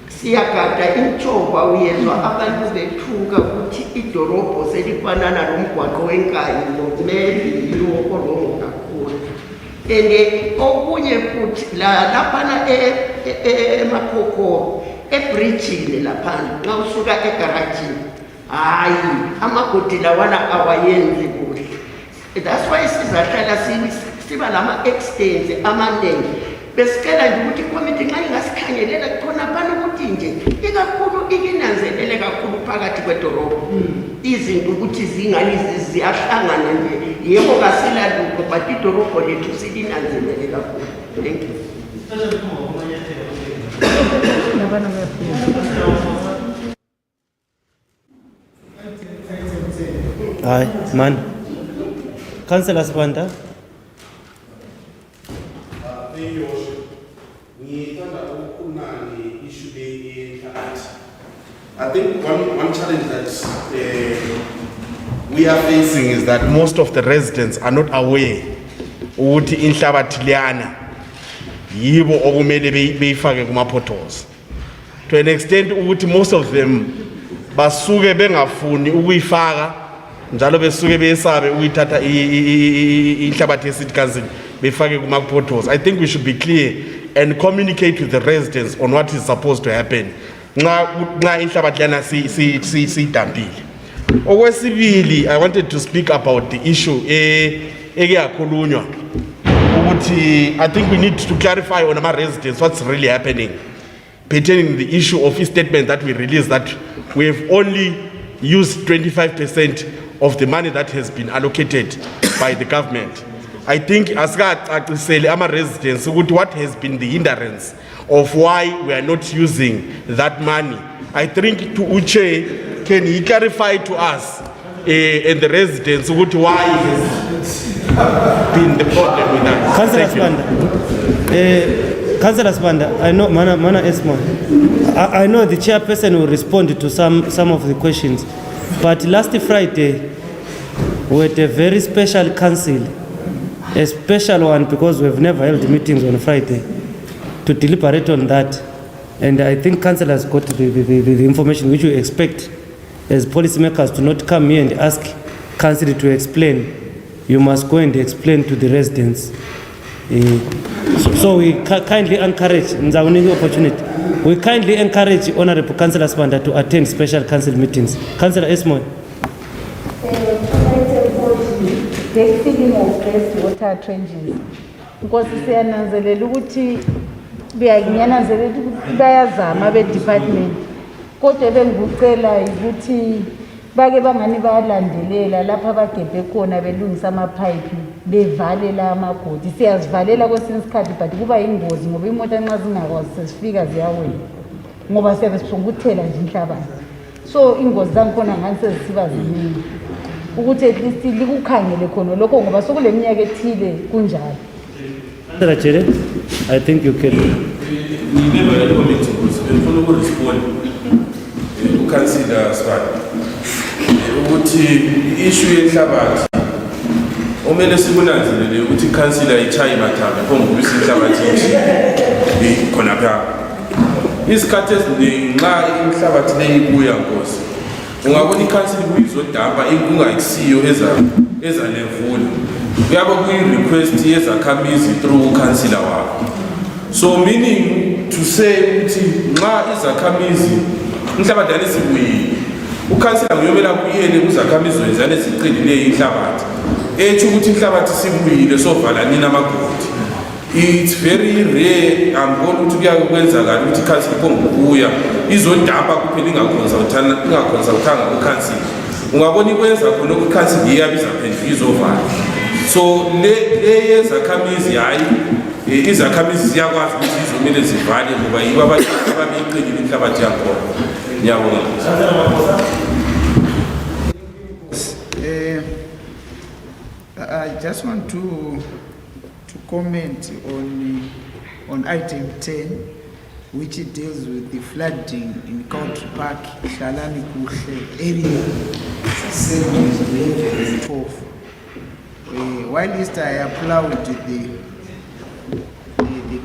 siyagada imthoba uyezwa abantu bethuka ukuthi idorobho selifanana nomgwaqo wenkayi nomeli yiwo olongo kakhulu. And okunye futhi laphana emakhokho ebridgini laphana nxa usuka egaragini hayi amagodi lawana awayenzi kuhle. That's why sizahlala siba lama-extents amaningi besikela nje ukuthi ikomiti nxa ingasikhangelela khona phana ukuthi nje ikakhulu ikinanzelele kakhulu phakathi kwedorobho izinto ukuthi zingani ziyahlangana nje yebo kasilalutho but idorobho lethu silinanzelele kakhulu. Thank you. Hi, man. Councillor Sibanda. Thank you, Worship. I think one challenge that we are facing is that most of the residents are not aware ukuthi inhlabathi liyana yibo okumele beyifake kuma potholes. To an extent ukuthi most of them basuke bengafuni ukuyifaka njalo besuke besabe ukuyithatha ihlabathi ye-city council befake kuma-potholes. I think we should be clear and communicate with the residents on what is supposed to happen nxa ihlabathi lana siyidampile. Okwesibili, I wanted to speak about the issue eyakhulunywa ukuthi I think we need to clarify on our residents what's really happening pertaining the issue of a statement that we released that we have only used 25% of the money that has been allocated by the government. I think asikacacisele ama-residents ukuthi what has been the hindrance of why we are not using that money. I think to Uche, can he clarify to us and the residents ukuthi why has been the problem with that? Councillor Spanda, Councillor Spanda, I know, Mana Esmo, I know the chairperson will respond to some of the questions, but last Friday we had a very special council, a special one because we've never held meetings on Friday to deliberate on that, and I think council has got the information which we expect as policymakers to not come here and ask council to explain. You must go and explain to the residents. So we kindly encourage, opportunity. We kindly encourage Honorable Councillor Spanda to attend special council meetings. Councillor Esmond. The feeling of best water trenches. Because siyananzelela ukuthi bayananzelela ukuthi bayazama be-department. Kodwa bengikucela ukuthi bake bangani bayalandelela lapha abagebhe khona belungisa amaphayiphi bevale la amagodi. Siyazivalela kwesinye isikhathi but kuba yingozi ngoba imoto nxa zingakwazi sesifika ziyawela ngoba siyabe siphunguthela nje inhlabathi. So ingozi zangikhona ngani sezisiba ziningi ukuthi at least likukhangele khona lokho ngoba sokule minyaka ethile kunjalo. I think you can. Never committee was ngifuna ukurespond uCouncillor Spanda ukuthi issue yenhlabathi omele sikunanzelele ukuthi councillor ichaya imathambo ngokuthi inhlabathi nje khona pha isikhathi esiningi nxa inhlabathi leyibuya Nkosi ungabona icouncil kuyizodamba ingayisiyo eza lemvula kuyaba kuyi-request yezakhamizi through councillor wakho. So meaning to say ukuthi nxa izakhamizi inhlabathi yanisibuyile uCouncillor nguyomela kuyene kuzakhamizi wenzane ziqinileyo inhlabathi ethi ukuthi inhlabathi sibuyile sovala nina amagodi. It's very rare ambona ukuthi kuyakwenzakala ukuthi council kongokuya izodamba kuphela ingaconsultanga uCouncil. Ungabona ikwenza khona uCouncil iyabiza phendula izovala. So le yezakhamizi hayi izakhamizi ziyakwazi ukuthi izomele zivale ngoba yibo abantu ababeyiqinile inhlabathi yakhona. Ngiyabonga. I just want to comment on item 10, which deals with the flooding in Country Park, Shalani Kuhle area, 7-12. Whilst I applaud the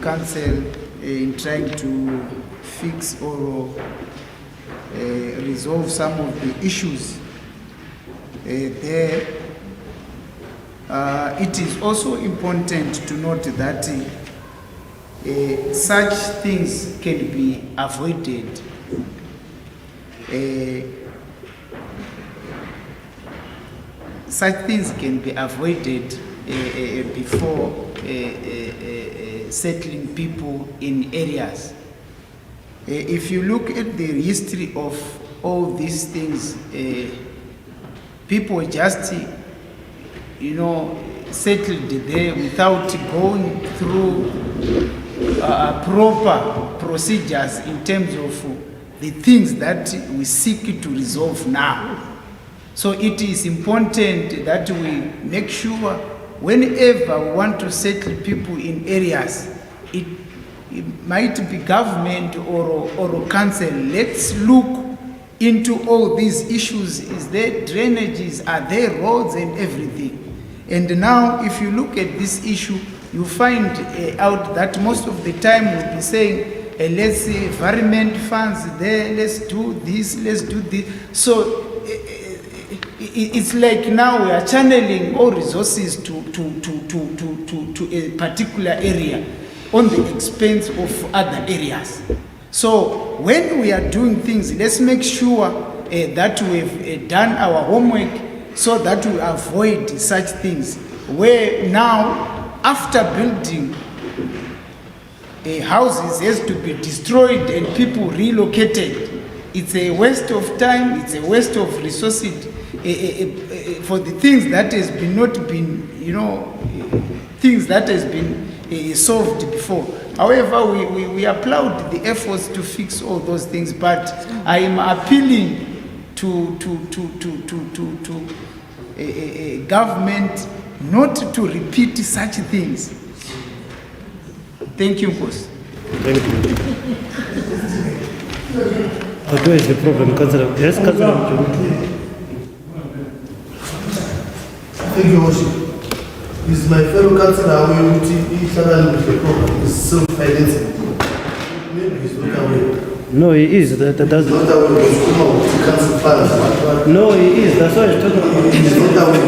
council in trying to fix or resolve some of the issues there, it is also important to note that such things can be avoided before settling people in areas. If you look at the history of all these things, people just settled there without going through proper procedures in terms of the things that we seek to resolve now. So it is important that we make sure whenever we want to settle people in areas, it might be government or council, let's look into all these issues. Is there drainages? Are there roads and everything? And now if you look at this issue, you find out that most of the time we'll be saying, let's see environment funds there, let's do this, let's do this. So it's like now we are channeling all resources to a particular area on the expense of other areas. So when we are doing things, let's make sure that we've done our homework so that we avoid such things where now after building houses has to be destroyed and people relocated. It's a waste of time, it's a waste of resources for the things that has been not been, things that has been solved before. However, we applaud the efforts to fix all those things, but I am appealing to government not to repeat such things. Thank you, boss. Thank you. But where is the problem, Councillor? Yes, Councillor. Thank you, Worship. Is my fellow councillor aware with each other with the program is self-financing? Maybe he's not aware. No, he is. That doesn't. Not aware was come out with council funds. No, he is. That's why he's talking about. He's not aware.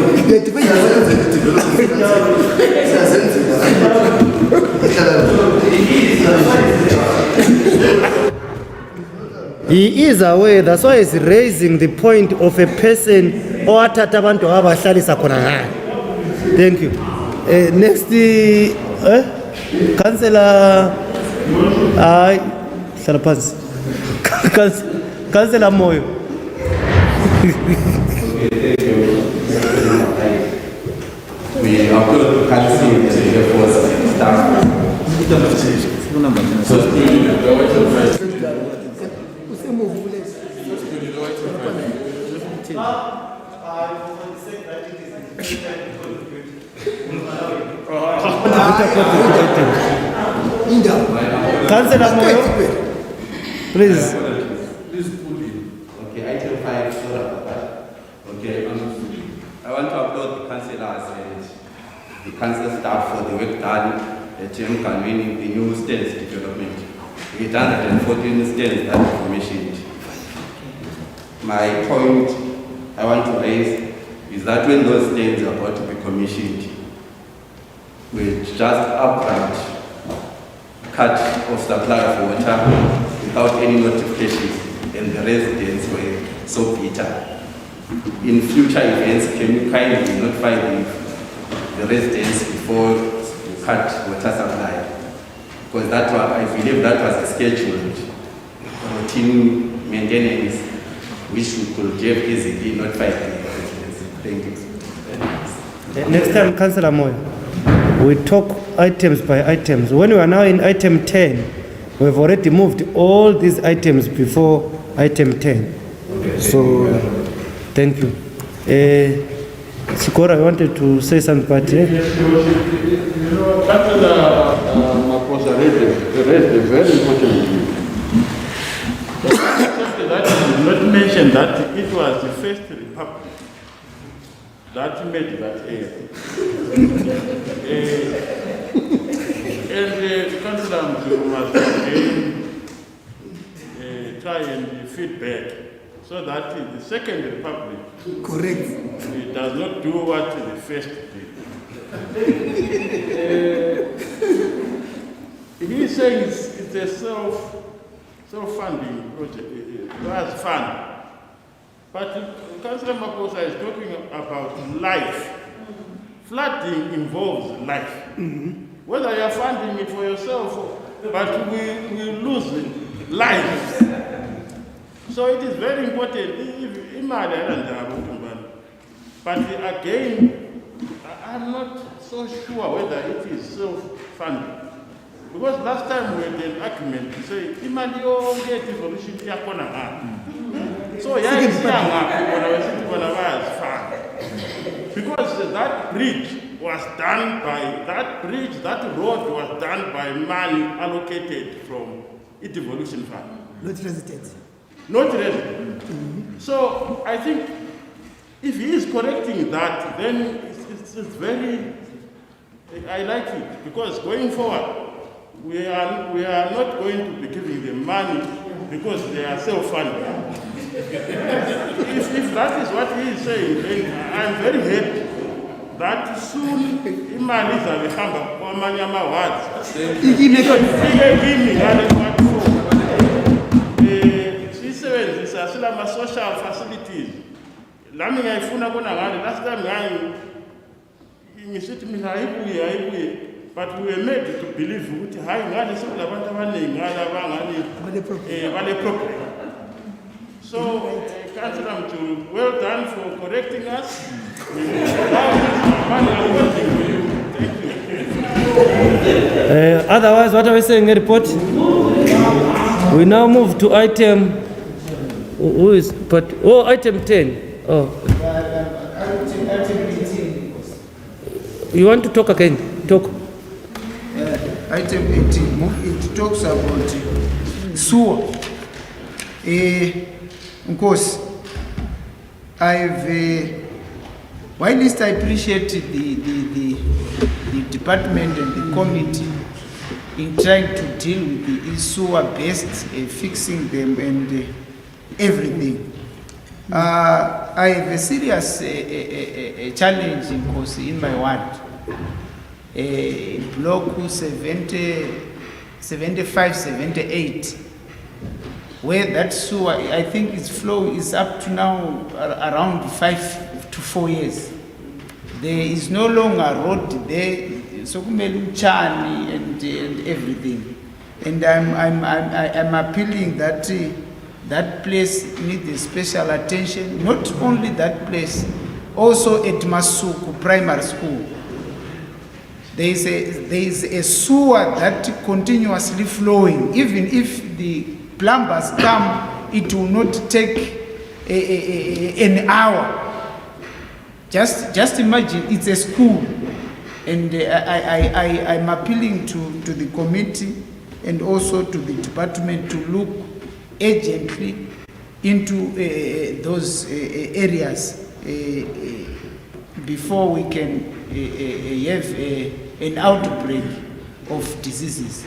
He is aware. That's why he's raising the point of a person or abantu abahlalisa khona ngani. Thank you. Next, Councillor. Councillor Moyo. We applaud the council and the efforts of staff. Councillor Moyo, please. Please pull in. Okay, item 5, sorry about that. Okay, I want to applaud the councillors and the council staff for the work done at convening the new stands development. We done 114 stands that were commissioned. My point I want to raise is that when those stands are about to be commissioned, we just upfront cut of supply of water without any notifications, and the residents were so bitter. In future events, can you kindly notify the residents before you cut water supply? Because that was, I believe that was a scheduled routine maintenance which we could have easily notified the residents. Thank you. Next time, Councillor Moyo, we talk items by items. When we are now in item 10, we've already moved all these items before item 10. So, thank you. Sikora, I wanted to say something, but Councillor Maposa raised a very important issue. That did not mention that it was the first republic that made that air. And Councillor must again try and feedback so that the Second Republic does not do what the first did. He says it's a self-funding project. It was fun. But Councillor Maposa is talking about life. Flooding involves life. Whether you are funding it for yourself, but we lose life. So it is very important. But again, I'm not so sure whether it is self-funding. Because last time we had an argument to say, imali yonke devolution iyakhona ngapha. So because that bridge was done by, that road was done by money allocated from a devolution fund. Not residents. Not residents. So I think if he is correcting that, then it's very, I like it, because going forward, we are not going to be giving them money because they are self-funded. if that is what he is saying, then I'm very happy that soon imali izabe ihamba kwamanye ama-wards. Ifike kimi ngale ward 4. Sisebenzisa silama-social facilities. Lami ngiyayifuna kona ngale, last time ngisithi mina ayibuye, but we were made to believe ukuthi hayi ngale sekulabantu abaningi ngale abangani bale problem. So, Councillor Mtulu, well done for correcting us. Otherwise, what are we saying in the report? We now move to item. Who is? But item 10. Oh. You want to talk again? Talk. Item 18. It talks about sewer. Of course, whilst I appreciate the department and the committee in trying to deal with the sewer-based, fixing them and everything, I have a serious challenge in my ward. Block 75, 78. Where that sewer, I think its flow is up to now around 5 to 4 years. There is no longer a road there, so chani and everything. And I'm appealing that that place needs a special attention. Not only that place, also at Masuku Primary School. There is a sewer that continuously flowing, even if the plumbers come, it will not take an hour. Just imagine, it's a school. And I'm appealing to the committee and also to the department to look urgently into those areas before we can have an outbreak of diseases.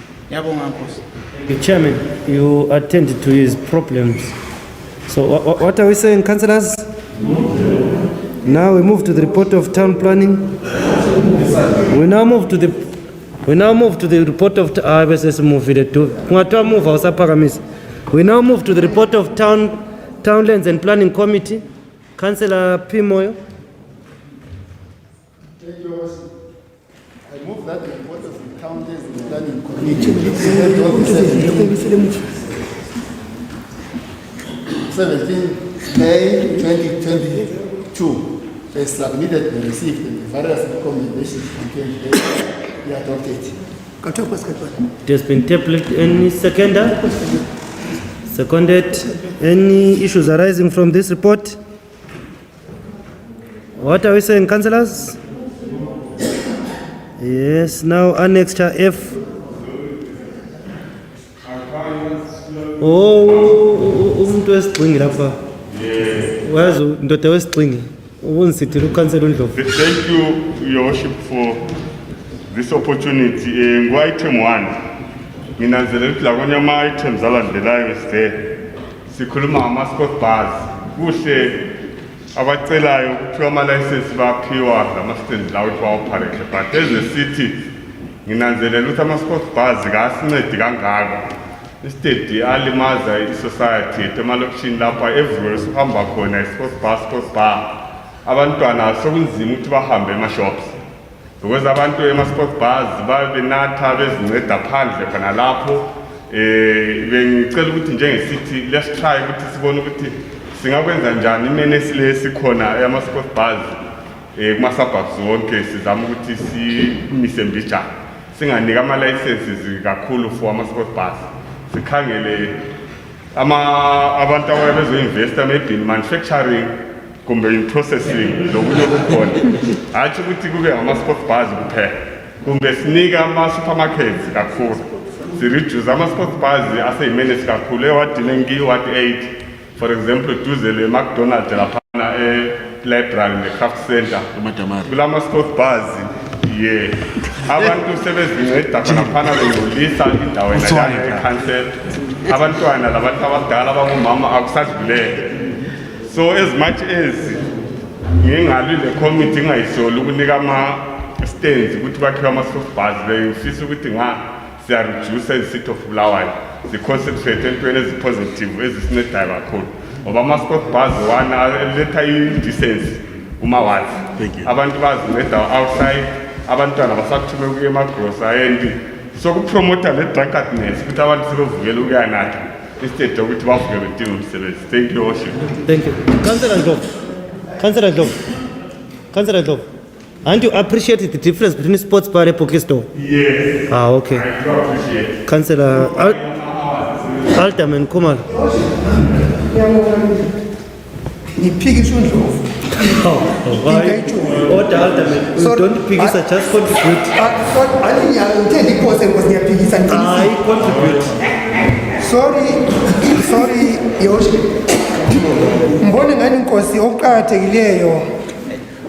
Chairman, you attended to his problems. So what are we saying, councillors? Now we move to the report of town planning. We now move to the report of We now move to the report of Townlands and Planning Committee. Councillor P. Moyo. Thank you. I move that the report of the Townlands and Planning Committee 17 May 2022 is submitted and received and the various recommendations contained be adopted. It has been tabled. Any seconder? Seconded. Any issues arising from this report? What are we saying, councillors? Yes, now annexure F. Umuntu wesibhingi lapha. Wazi ndoda wesibhingi. Ubunisithi ucancel uNdlovu. Thank you, Your Worship, for this opportunity. Item 1. Nginanzelela ukuthi la kwanye ama-items alandelayo is sikhuluma ngama-sport bars. Kuhle abacelayo ukuphiwa ama-license baphiwa lama-stand lawo ukuthi bawopareke. But as a city, nginanzelela ukuthi ama-sport bars kasincedi kangaka. Instead alimaza i-society ethu emalokishini lapha everywhere sihamba khona i-sport bar. Abantwana sokunzima ukuthi bahambe ema-shops. Because abantu ema-sport bars babenatha bezinceda phandle khona lapho. Bengicela ukuthi njenge-city let's try ukuthi sibone ukuthi singakwenza njani imenace le sikhona ama-sport bars kuma-suburbs wonke sizama ukuthi simise mbijana. Singanika ama-licenses kakhulu for ama-sport bars. Sikhangele abantu ababezoinvesta maybe in manufacturing kumbe in processing lokunye kukhona. Hathi ukuthi kube ama-sport bars kuphela. Kumbe sinika ama-supermarkets kakhulu. Si-reduce ama-sport bars aseyimenace kakhulu ewadini engiyi-ward 8. For example, duze le-McDonald's laphana e-library ne-craft center. Kulama-sport bars, yeah. Abantu sebezinceda khona bengcolisa indawo enayane e-council. Abantwana labantu abadala abangomama akusadlulele. So as much as ngingalwi le committee ngayisolo ukunika ama-stands ukuthi bakhiwe ama-soft bars befisa ukuthi siyareduce i-city of Bulawayo siconcentrate entweni ezipositive ezisinedayo kakhulu ngoba ama-soft bars wana letha i-decency kuma-wards abantu bazinceda outside abantwana basakuthume ukuya emagrosa and sokupromota le-drunkardness ukuthi abantu sebevukele ukuyanatha instead yokuthi bavuke bedinga umsebenzi. Thank you, Worship. Thank you. Councillor Ndlovu. Councillor Ndlovu. Councillor Ndlovu. And you appreciate the difference between sports bar and poker store? Yes. Ah, okay. I do appreciate. Councillor Alderman Kumar. Ngiphikiswa uNdlovu. Why? Order Alderman. Don't phikisa, just contribute. Ngitheni ipose because ngiyaphikisa I contribute. Sorry, Yoshi. Mbona ngani inkosi okuqhakathekileyo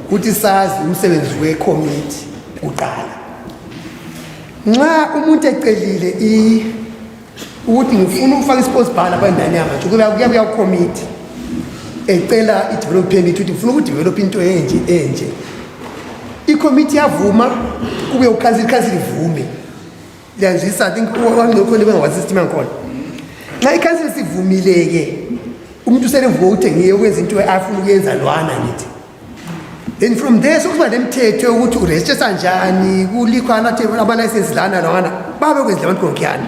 ukuthi sazi umsebenzi wecommittee uqala. Nxa umuntu ecelile ukuthi ngifuna ukufaka isports bar lapha endani yamathi kuya committee ecela i-develop permit ukuthi ngifuna ukudevelop into enje. I-committee yavuma kube ukhansili ivume. Liyanzisa I think wanqokhona bengawazi system yakhona. Nxa ikhansili sivumile-ke umuntu uselemvume ukuthi ngiyokwenza into afuna ukuyenza lwana ngithi. Then from there sokuba nemithetho yokuthi uregister njani kulikhwana ama-license lana lwana babe kwenza abantu konkuyana.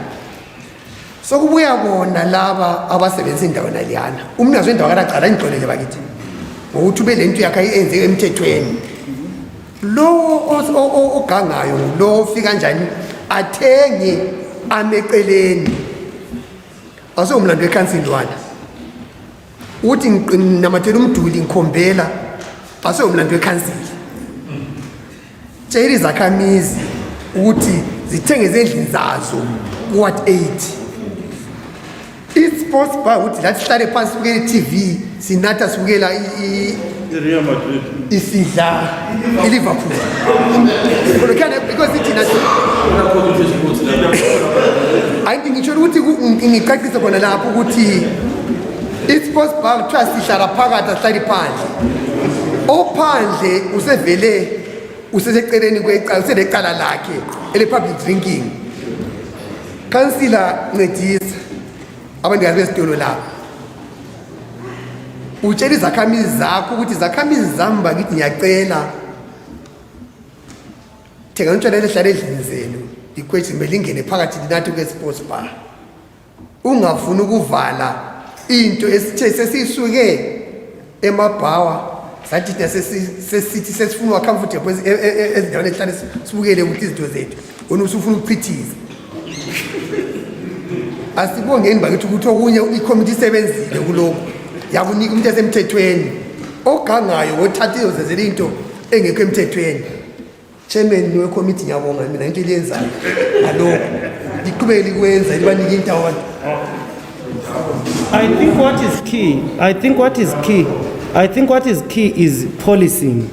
Sokubuya bona laba abasebenzisa indawo naliyana umnikazi wendawo akaqala ingixolele bakithi ngokuthi ube lento yakhe ayenze emthethweni. Lo ogangayo lo ofika kanjani athenge ameceleni asomlando wekhansili lwana uthi nginamathela umduli ngikhombela asomlando wekhansili tshela izakhamizi ukuthi zithenge ezindlini zazo what 8 i-sports bar ukuthi lathi sihlale phansi sibukela i-TV sinatha sibukela Real Madrid. isidla i-Liverpool because ithina I think ngitsho ukuthi ngicacise khona lapho ukuthi i-sports bar kuthiwa sihlala phakathi asihlali phandle ophandle usevele useseceleni uselecala lakhe ele-public drinking. Councillor ncedisa abanikazi besitolo lapho utshela izakhamizi zakho ukuthi izakhamizi zami bakithi ngiyacela thenga utshwala elihlala endlini zenu ikhwethi kumele ingene phakathi linathi kwe-sports bar ungafuni ukuvala into esithe sesisuke emabhawa sathi thina sesithi sesifuna uwa-comfortable ezindaweni ezihlale sibukele ukuthi izinto zethu wena usufuna ukuchithiza. Asibongeni bakithi ukuthi okunye i-committee isebenzile kulokhu yakunika umuntu esemthethweni ogangayo othatha izozenzela into engekho emthethweni. Chairman we-committee ngiyabonga mina into eliyenzayo ngalokhu liqhubeke likwenza libanike indawo abantu. I think what is key is policing.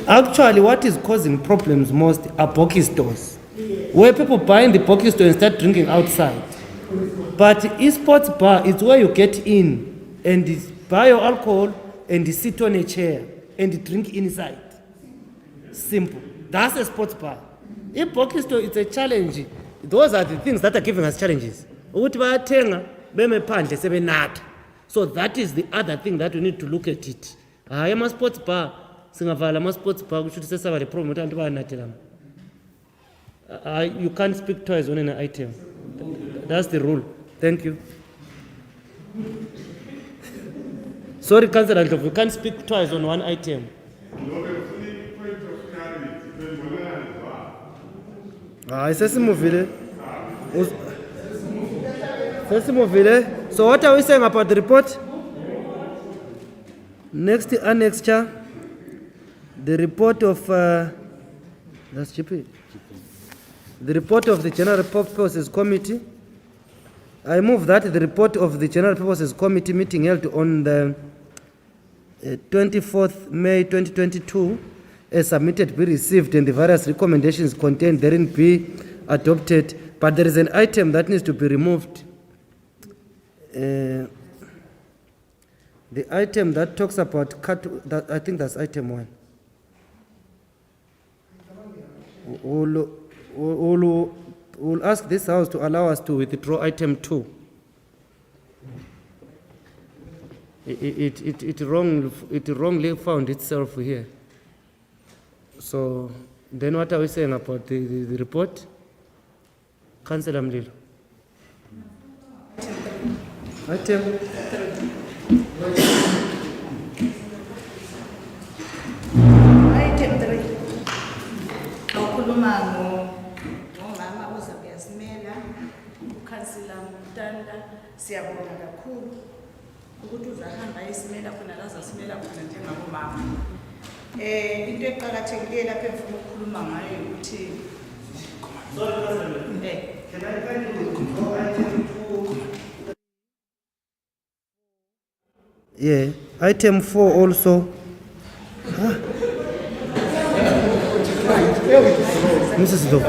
Actually, what is causing problems most are pocky stores, where people buy in the pocky store and start drinking outside. But e-sports bar is where you get in and buy your alcohol and sit on a chair and drink inside. Simple. That's a sports bar. A pocky store, it's a challenge. Those are the things that are giving us challenges. So that is the other thing that we need to look at it. I am a sports bar. Singavala sports bar. We should say the problem. You can't speak twice on an item. That's the rule. Thank you. Sorry, Councillor, we can't speak twice on one item. So what are we saying about the report? Next annexure, the report of that's GP. The report of the General Purposes Committee. I move that the report of the General Purposes Committee meeting held on the 24th May 2022 as submitted be received and the various recommendations contained therein be adopted, but there is an item that needs to be removed. The item that talks about that, I think that's item 1. We'll ask this House to allow us to withdraw item 2. It wrongly found itself here. So then what are we saying about the report? Councillor Mlilo. Item 3. Item 3. Okhuluma ngomama uzabe yasimela uKhansila Mtanda siyabonga kakhulu ukuthi uzahamba esimela khona la zasimela khona njengabomama. Into eqhakathekileyo lapha engifuna ukukhuluma ngayo ukuthi Yeah, item 4 also. Mrs. Dov.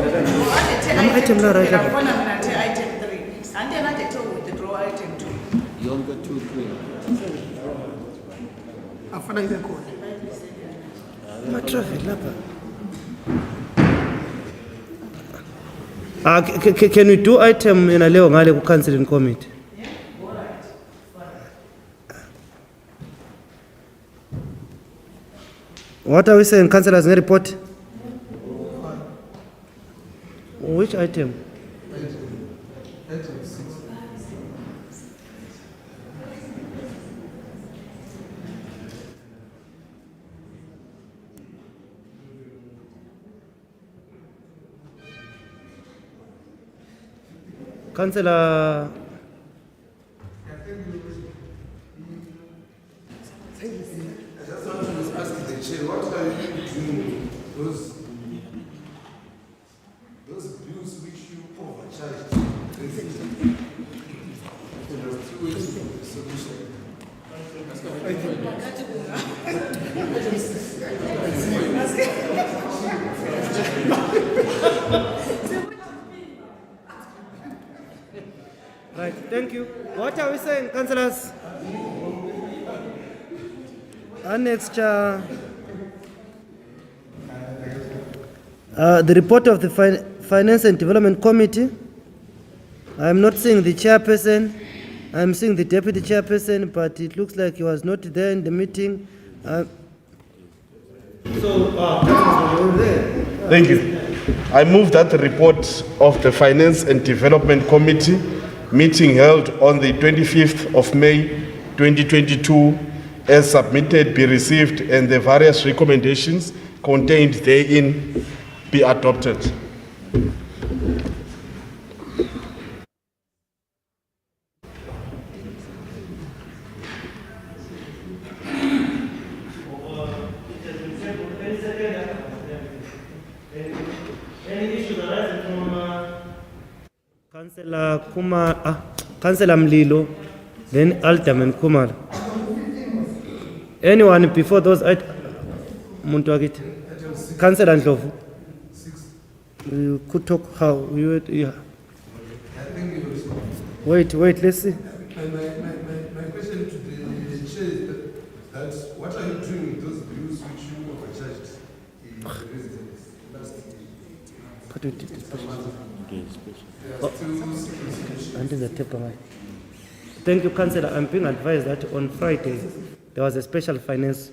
Item la right up. item 3. And then I to withdraw item 2. Yonke 2, 3. Afana ibe khona. Traffic lapha. Can we do item in a leo ngale ku council committee? What are we saying, councillors, in the report? Which item? Item 6. Councillor. I just want to ask the chair, what are you doing those bills which you overcharged? There was 2 ways of solution. Right, thank you. What are we saying, councillors? Annexure. The report of the Finance and Development Committee. I'm not seeing the chairperson. I'm seeing the deputy chairperson, but it looks like he was not there in the meeting. Thank you. I move that the report of the Finance and Development Committee meeting held on the 25th of May 2022 as submitted be received and the various recommendations contained therein be adopted. Any issues arising from Councillor Mlilo, then Alderman Kumar. Anyone before those Muntu Agit? Councillor Ndlovu. You could talk how you would, yeah. Wait, let's see. My question to the chair is that what are you doing with those bills which you overcharged in the residence last year? Thank you, Councillor. I'm being advised that on Friday there was a special finance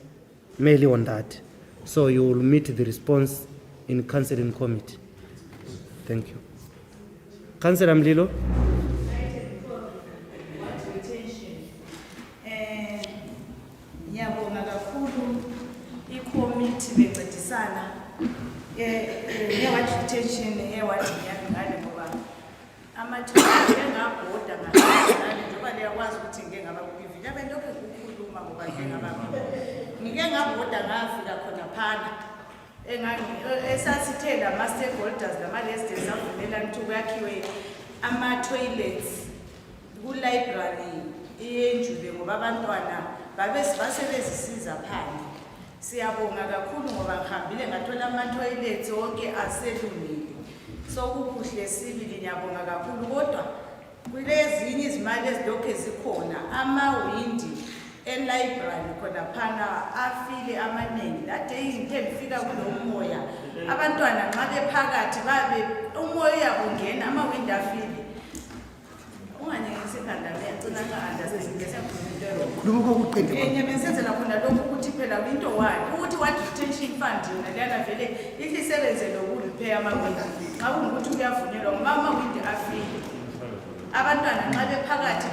mainly on that. So you will meet the response in Council Committee. Thank you. Councillor Mlilo. Ngiyabonga kakhulu ikomiti bencedisana ngewathi detention ewathi ngiyangale ngoba amathuba engabhoda ngale njengoba liyakwazi ukuthi ngeke ngaba kuivile abe lokho ukukhuluma ngoba ngeke ngaba ngike ngabhoda ngafika khona phana esasithela ama stakeholders nama residents avumelana ukuthi kuyakhiwe ama toilets ku library iyenjube ngoba abantwana basebenzisiza phandle. Siyabonga kakhulu ngoba ngihambile ngathola ama-toilets wonke aselungile. So kukuhle sibili ngiyabonga kakhulu kodwa kulezinye izimali ezilokhu zikhona amawindi elibrary khona phana afile amaningi ade into emfika kulomoya abantwana nxa bephakathi babe umoya uyabungena amawindi afile unganyekisekanda leyagcina ka-understand ngiyakhuluma khona lokhu ukuthi phela into one ukuthi what retention fund yona leyana vele ihle isebenze lokurepair amawindi xa kungukuthi kuyavunyelwa ngoba amawindi afile abantwana nxa bephakathi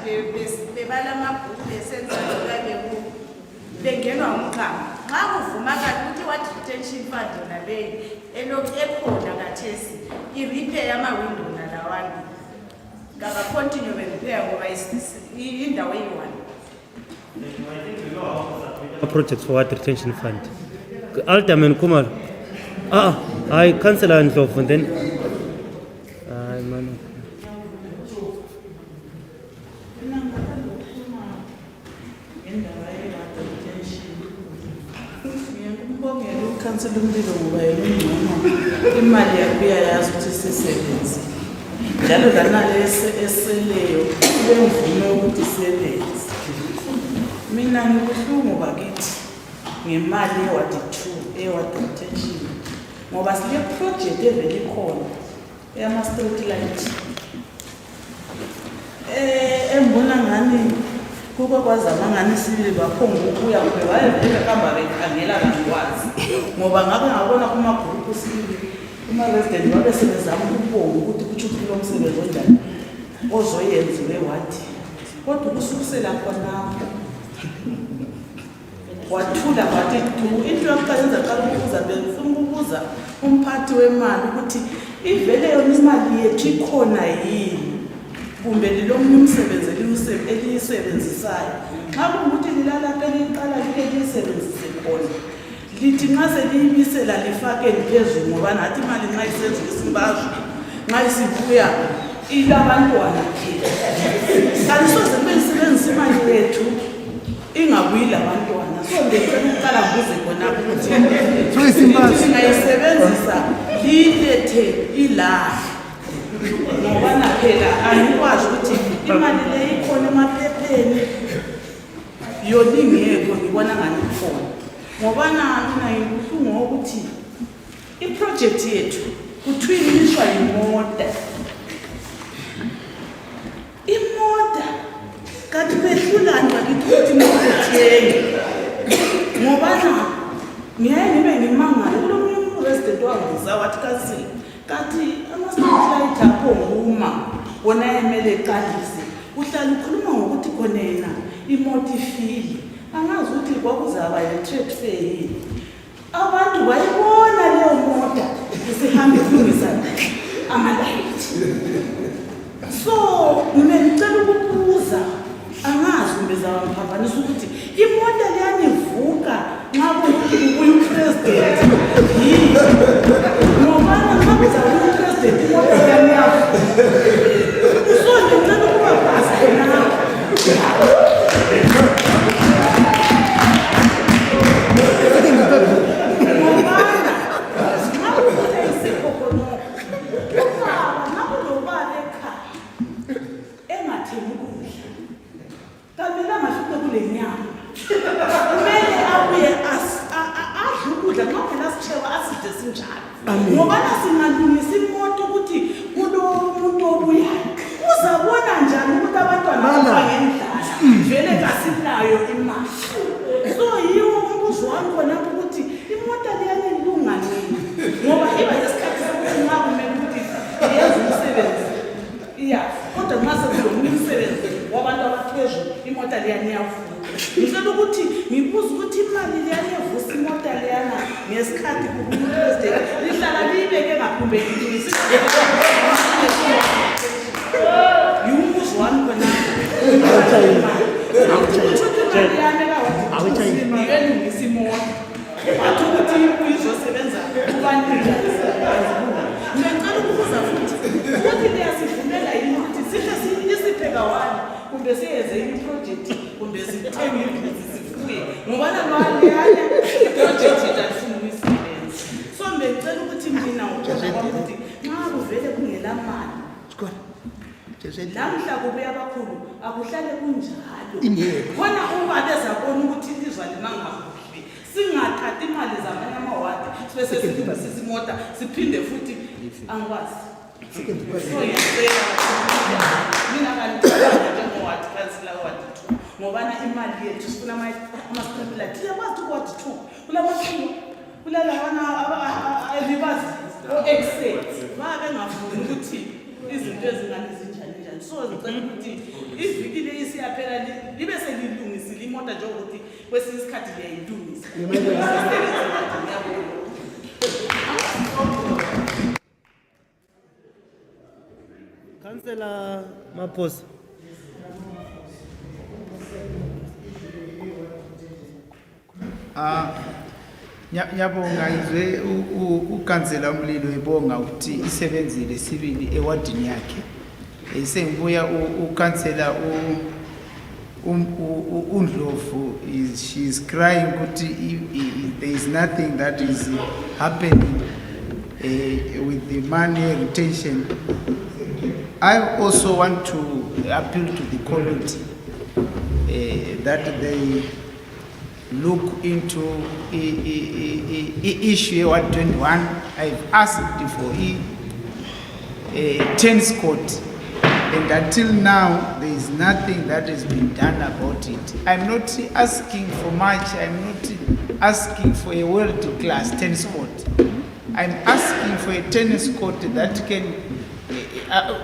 bebala amabhuku besenzayo kabe bengenwa umqamo nxa kuvumakala ukuthi what retention fund yona leyi ekhona kathesi irepair amawindo nalawani continue repair ngoba indawo eyi-one projects for what retention fund. Alderman Kumar. I Councillor Ndlovu and then. Council umbiko ngoba yena imali yakuya yazi ukuthi sisebenze. Njalo lana eseleyo ubemvume ukuthi isebenze. Mina ngibuhlungu bakithi ngemali ewadi 2 ewadi retention ngoba sile project evele ikhona eyama street light embona ngani kuba kwazama ngani sibili bakhonga ukuya kube wayevele kamba bekhangela kankwazi ngoba ngabe ngabona kuma group sibili uma resident babe sebezama ukubonga ukuthi kuthi lo msebenzi onjani ozoyenziwe wathi kodwa ukususela khona wathula bathi into yokuqala qala ukubuza umphathi wemali ukuthi ivele yona imali yethu ikhona yini kumbe lilomnye umsebenzi eliyisebenzisayo xa kungukuthi lilala eliqala liyisebenzise khona lithi nxa seliyibisela lifakeni phezulu ngoba nathi imali nxa isenza isimbazwe nxa isibuya ilabantwana kalisoze beyisebenzisa imali yethu ingabuyi labantwana so ngicela ukuqala ngibuze khona ukuthi singayisebenzisa lilethe ilahle ngoba naphela angikwazi ukuthi imali le ikhona emaphepheni yona ingekho ngibona ngani ikhona ngoba mina ngibuhlungu ukuthi iproject yethu kuthiwa imota kanti behlulani bakithi ukuthi mokuthenga ngoba ngiyaye ngibe ngimangala kulo munye uresident wangiza wathi kathi ama-street akho nguma wona emele eqalise uhlala ukhuluma ngokuthi khona yena imoto ifile angazi ukuthi kwakuzaba ye-trade fair yini abantu bayibona leyo mota isihambe kulungisa amalayithi so mina ngicela ukubuza angazi kumbe zawangiphambanisa ukuthi imota leyani ivuka ngabe uyi-president yini ngobana ngabe uyi-president imota leyani yavuka so ngicela ukuba bhasi khonapho ngoba nasingalungisa imoto ukuthi kulo muntu obuyayo uzabona njani ukuthi abantwana bangendlala vele kasinayo imali so yiwo umbuzo wami khonapho ukuthi imota leyani ilunga nini ngoba iba nesikhathi sokuthi nxa kumele ukuthi yenze umsebenzi kodwa nxa sekulomunye umsebenzi wabantu abaphezulu imota leyani iyavuka ngicela ukuthi ngibuze ukuthi imali leyani evusa imota leyana ngesikhathi kubupresident lihlala liyibeke ngaphumbeki yiwumbuzo wami khonapho elungisa imota bathi ukuthi izosebenza kubanikazi ngicela ukubuza futhi ukuthi liyasivumela yini ukuthi sihle isiphe kawani kumbe siyenze iprojekthi kumbe sithenge ibhizi sifuye ngobana lwaleyana iprojekthi italifuna ukuyisebenza so ngicela ukuthi mina ukuthi nxa kuvele kungela mali Namhla kubuya abakhulu akuhlale kunjalo. Ingeke. Khona ubaba ezabona ukuthi ilizwa limangakuhle. Singathathi imali zamanye amawadi bese silungisisa imota siphinde futhi angikwazi. So ngiyacela mina kanticabanga njengowadi kansila wadi 2 ngoba na imali yethu sifuna ama-scribbler siyakwazi ukwadi 2 kulamakhiwo kulalabana elibazi o-excel bengafuni ukuthi izinto ezingane zinjani njani. So ngicela ukuthi iviki le isiyaphela libe selilungisile imota njengokuthi kwesinye isikhathi liyayilungisa. Councillor Maphosa. Ngiyabonga izwe ukansela umlilo ebonga ukuthi isebenzile sibili ewadini yakhe. Sengibuya ukansela uNdlovu she is crying ukuthi there is nothing that is happening with the money retention. I also want to appeal to the committee that they look into issue 121. I've asked for a tennis court, and until now there is nothing that has been done about it. I'm not asking for much. I'm not asking for a world-class tennis court. I'm asking for a tennis court that can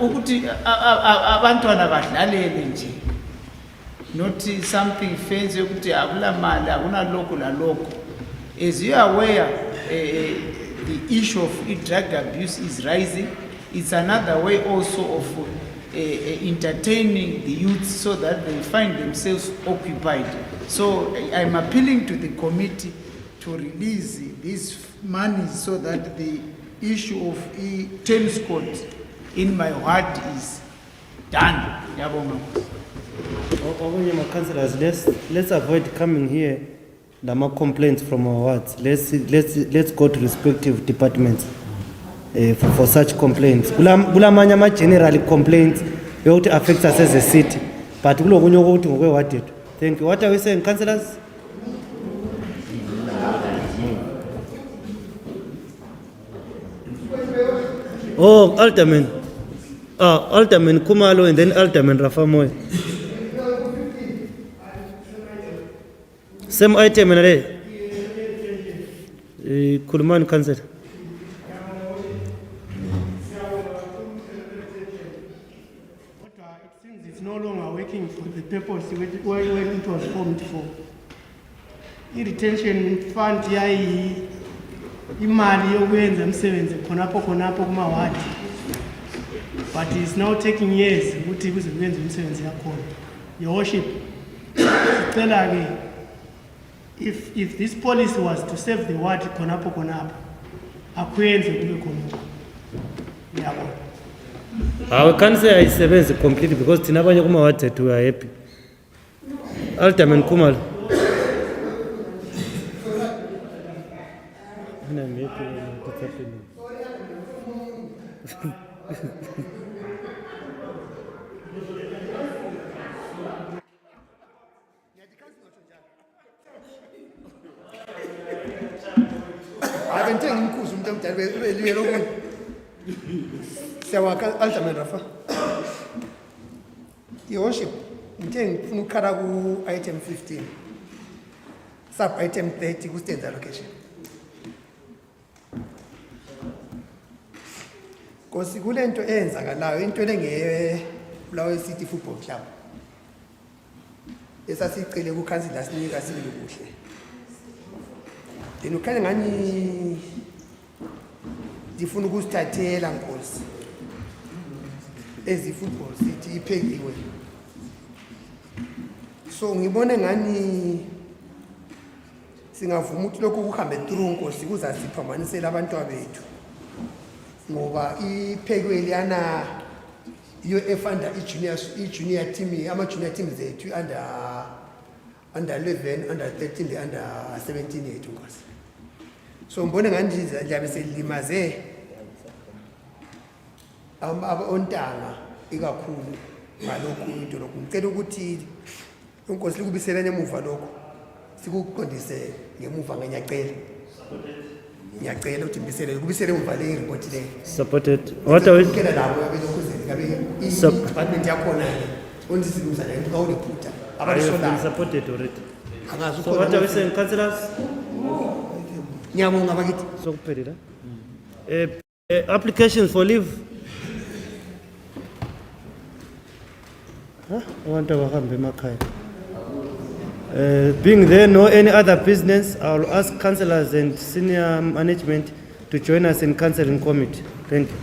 ukuthi abantwana badlalele nje, not something fancy ukuthi akula mali akuna lokho la lokho. As you are aware, the issue of drug abuse is rising. It's another way also of entertaining the youth so that they find themselves occupied. So I'm appealing to the committee to release this money so that the issue of tennis court in my ward is done. Councillors, let's avoid coming here. There are more complaints from our wards. Let's go to respective departments for such complaints. Bulamanya generally complaints that affect us as a city, but thank you. What are we saying, councillors? Oh, Alderman. Alderman Kumalo and then Alderman Rafamoy. Same item in a day. Kulman Council. It's no longer working for the purpose where it was formed for. I-retention fund yayi imali yokwenza umsebenzi khonapho kumawadi, but it's now taking years ukuthi kuze kwenze umsebenzi yakhona. Your worship, sicela ke if this policy was to save the ward khonapho akwenze kube khona. Ngiyabonga. I can't say I sevenze completely because thina abanye kumawadi ethu we are happy. Alderman Kumalo. I'm happy what's happening. Your worship, ngifuna ukukhala ku item 15 sub item 30 ku state allocation. Kosi kulento eyenzakalayo into lengeye Bulawayo City Football Club. Esasicele ku council asinika sibili kuhle. Then ukhanya ngani ndifuna ukusithathela Nkosi. Ezi football city iphekiwe. So ngibone ngani singavuma ukuthi lokho kuhambe through Nkosi kuzasiphambanisela abantu abethu. Ngoba iphekiwe liyana under i-junior team, ama-junior teams zethu under 11, under 13, under 17 yethu Nkosi. So ngibone ngani ngiyabe selimaze ontanga ikakhulu ngalokhu into lokhu. Ngicela ukuthi inkosi likubiselene emuva lokho. Sikuqondise ngemuva ngiyacela. Ngiyacela ukuthi mbisele kubisele emuva le report le. Supported. What are we? Kela labo abelokuzeni ngabe department yakhona ke. Undi sibuza la into kawu lephutha. Been supported already. So what are we saying, councillors? Ngiyabonga bakithi. Sokuphelile. Applications for leave. Abantu abahambe emakhaya. Being there no any other business, I will ask councillors and senior management to join us in councilling committee. Thank you.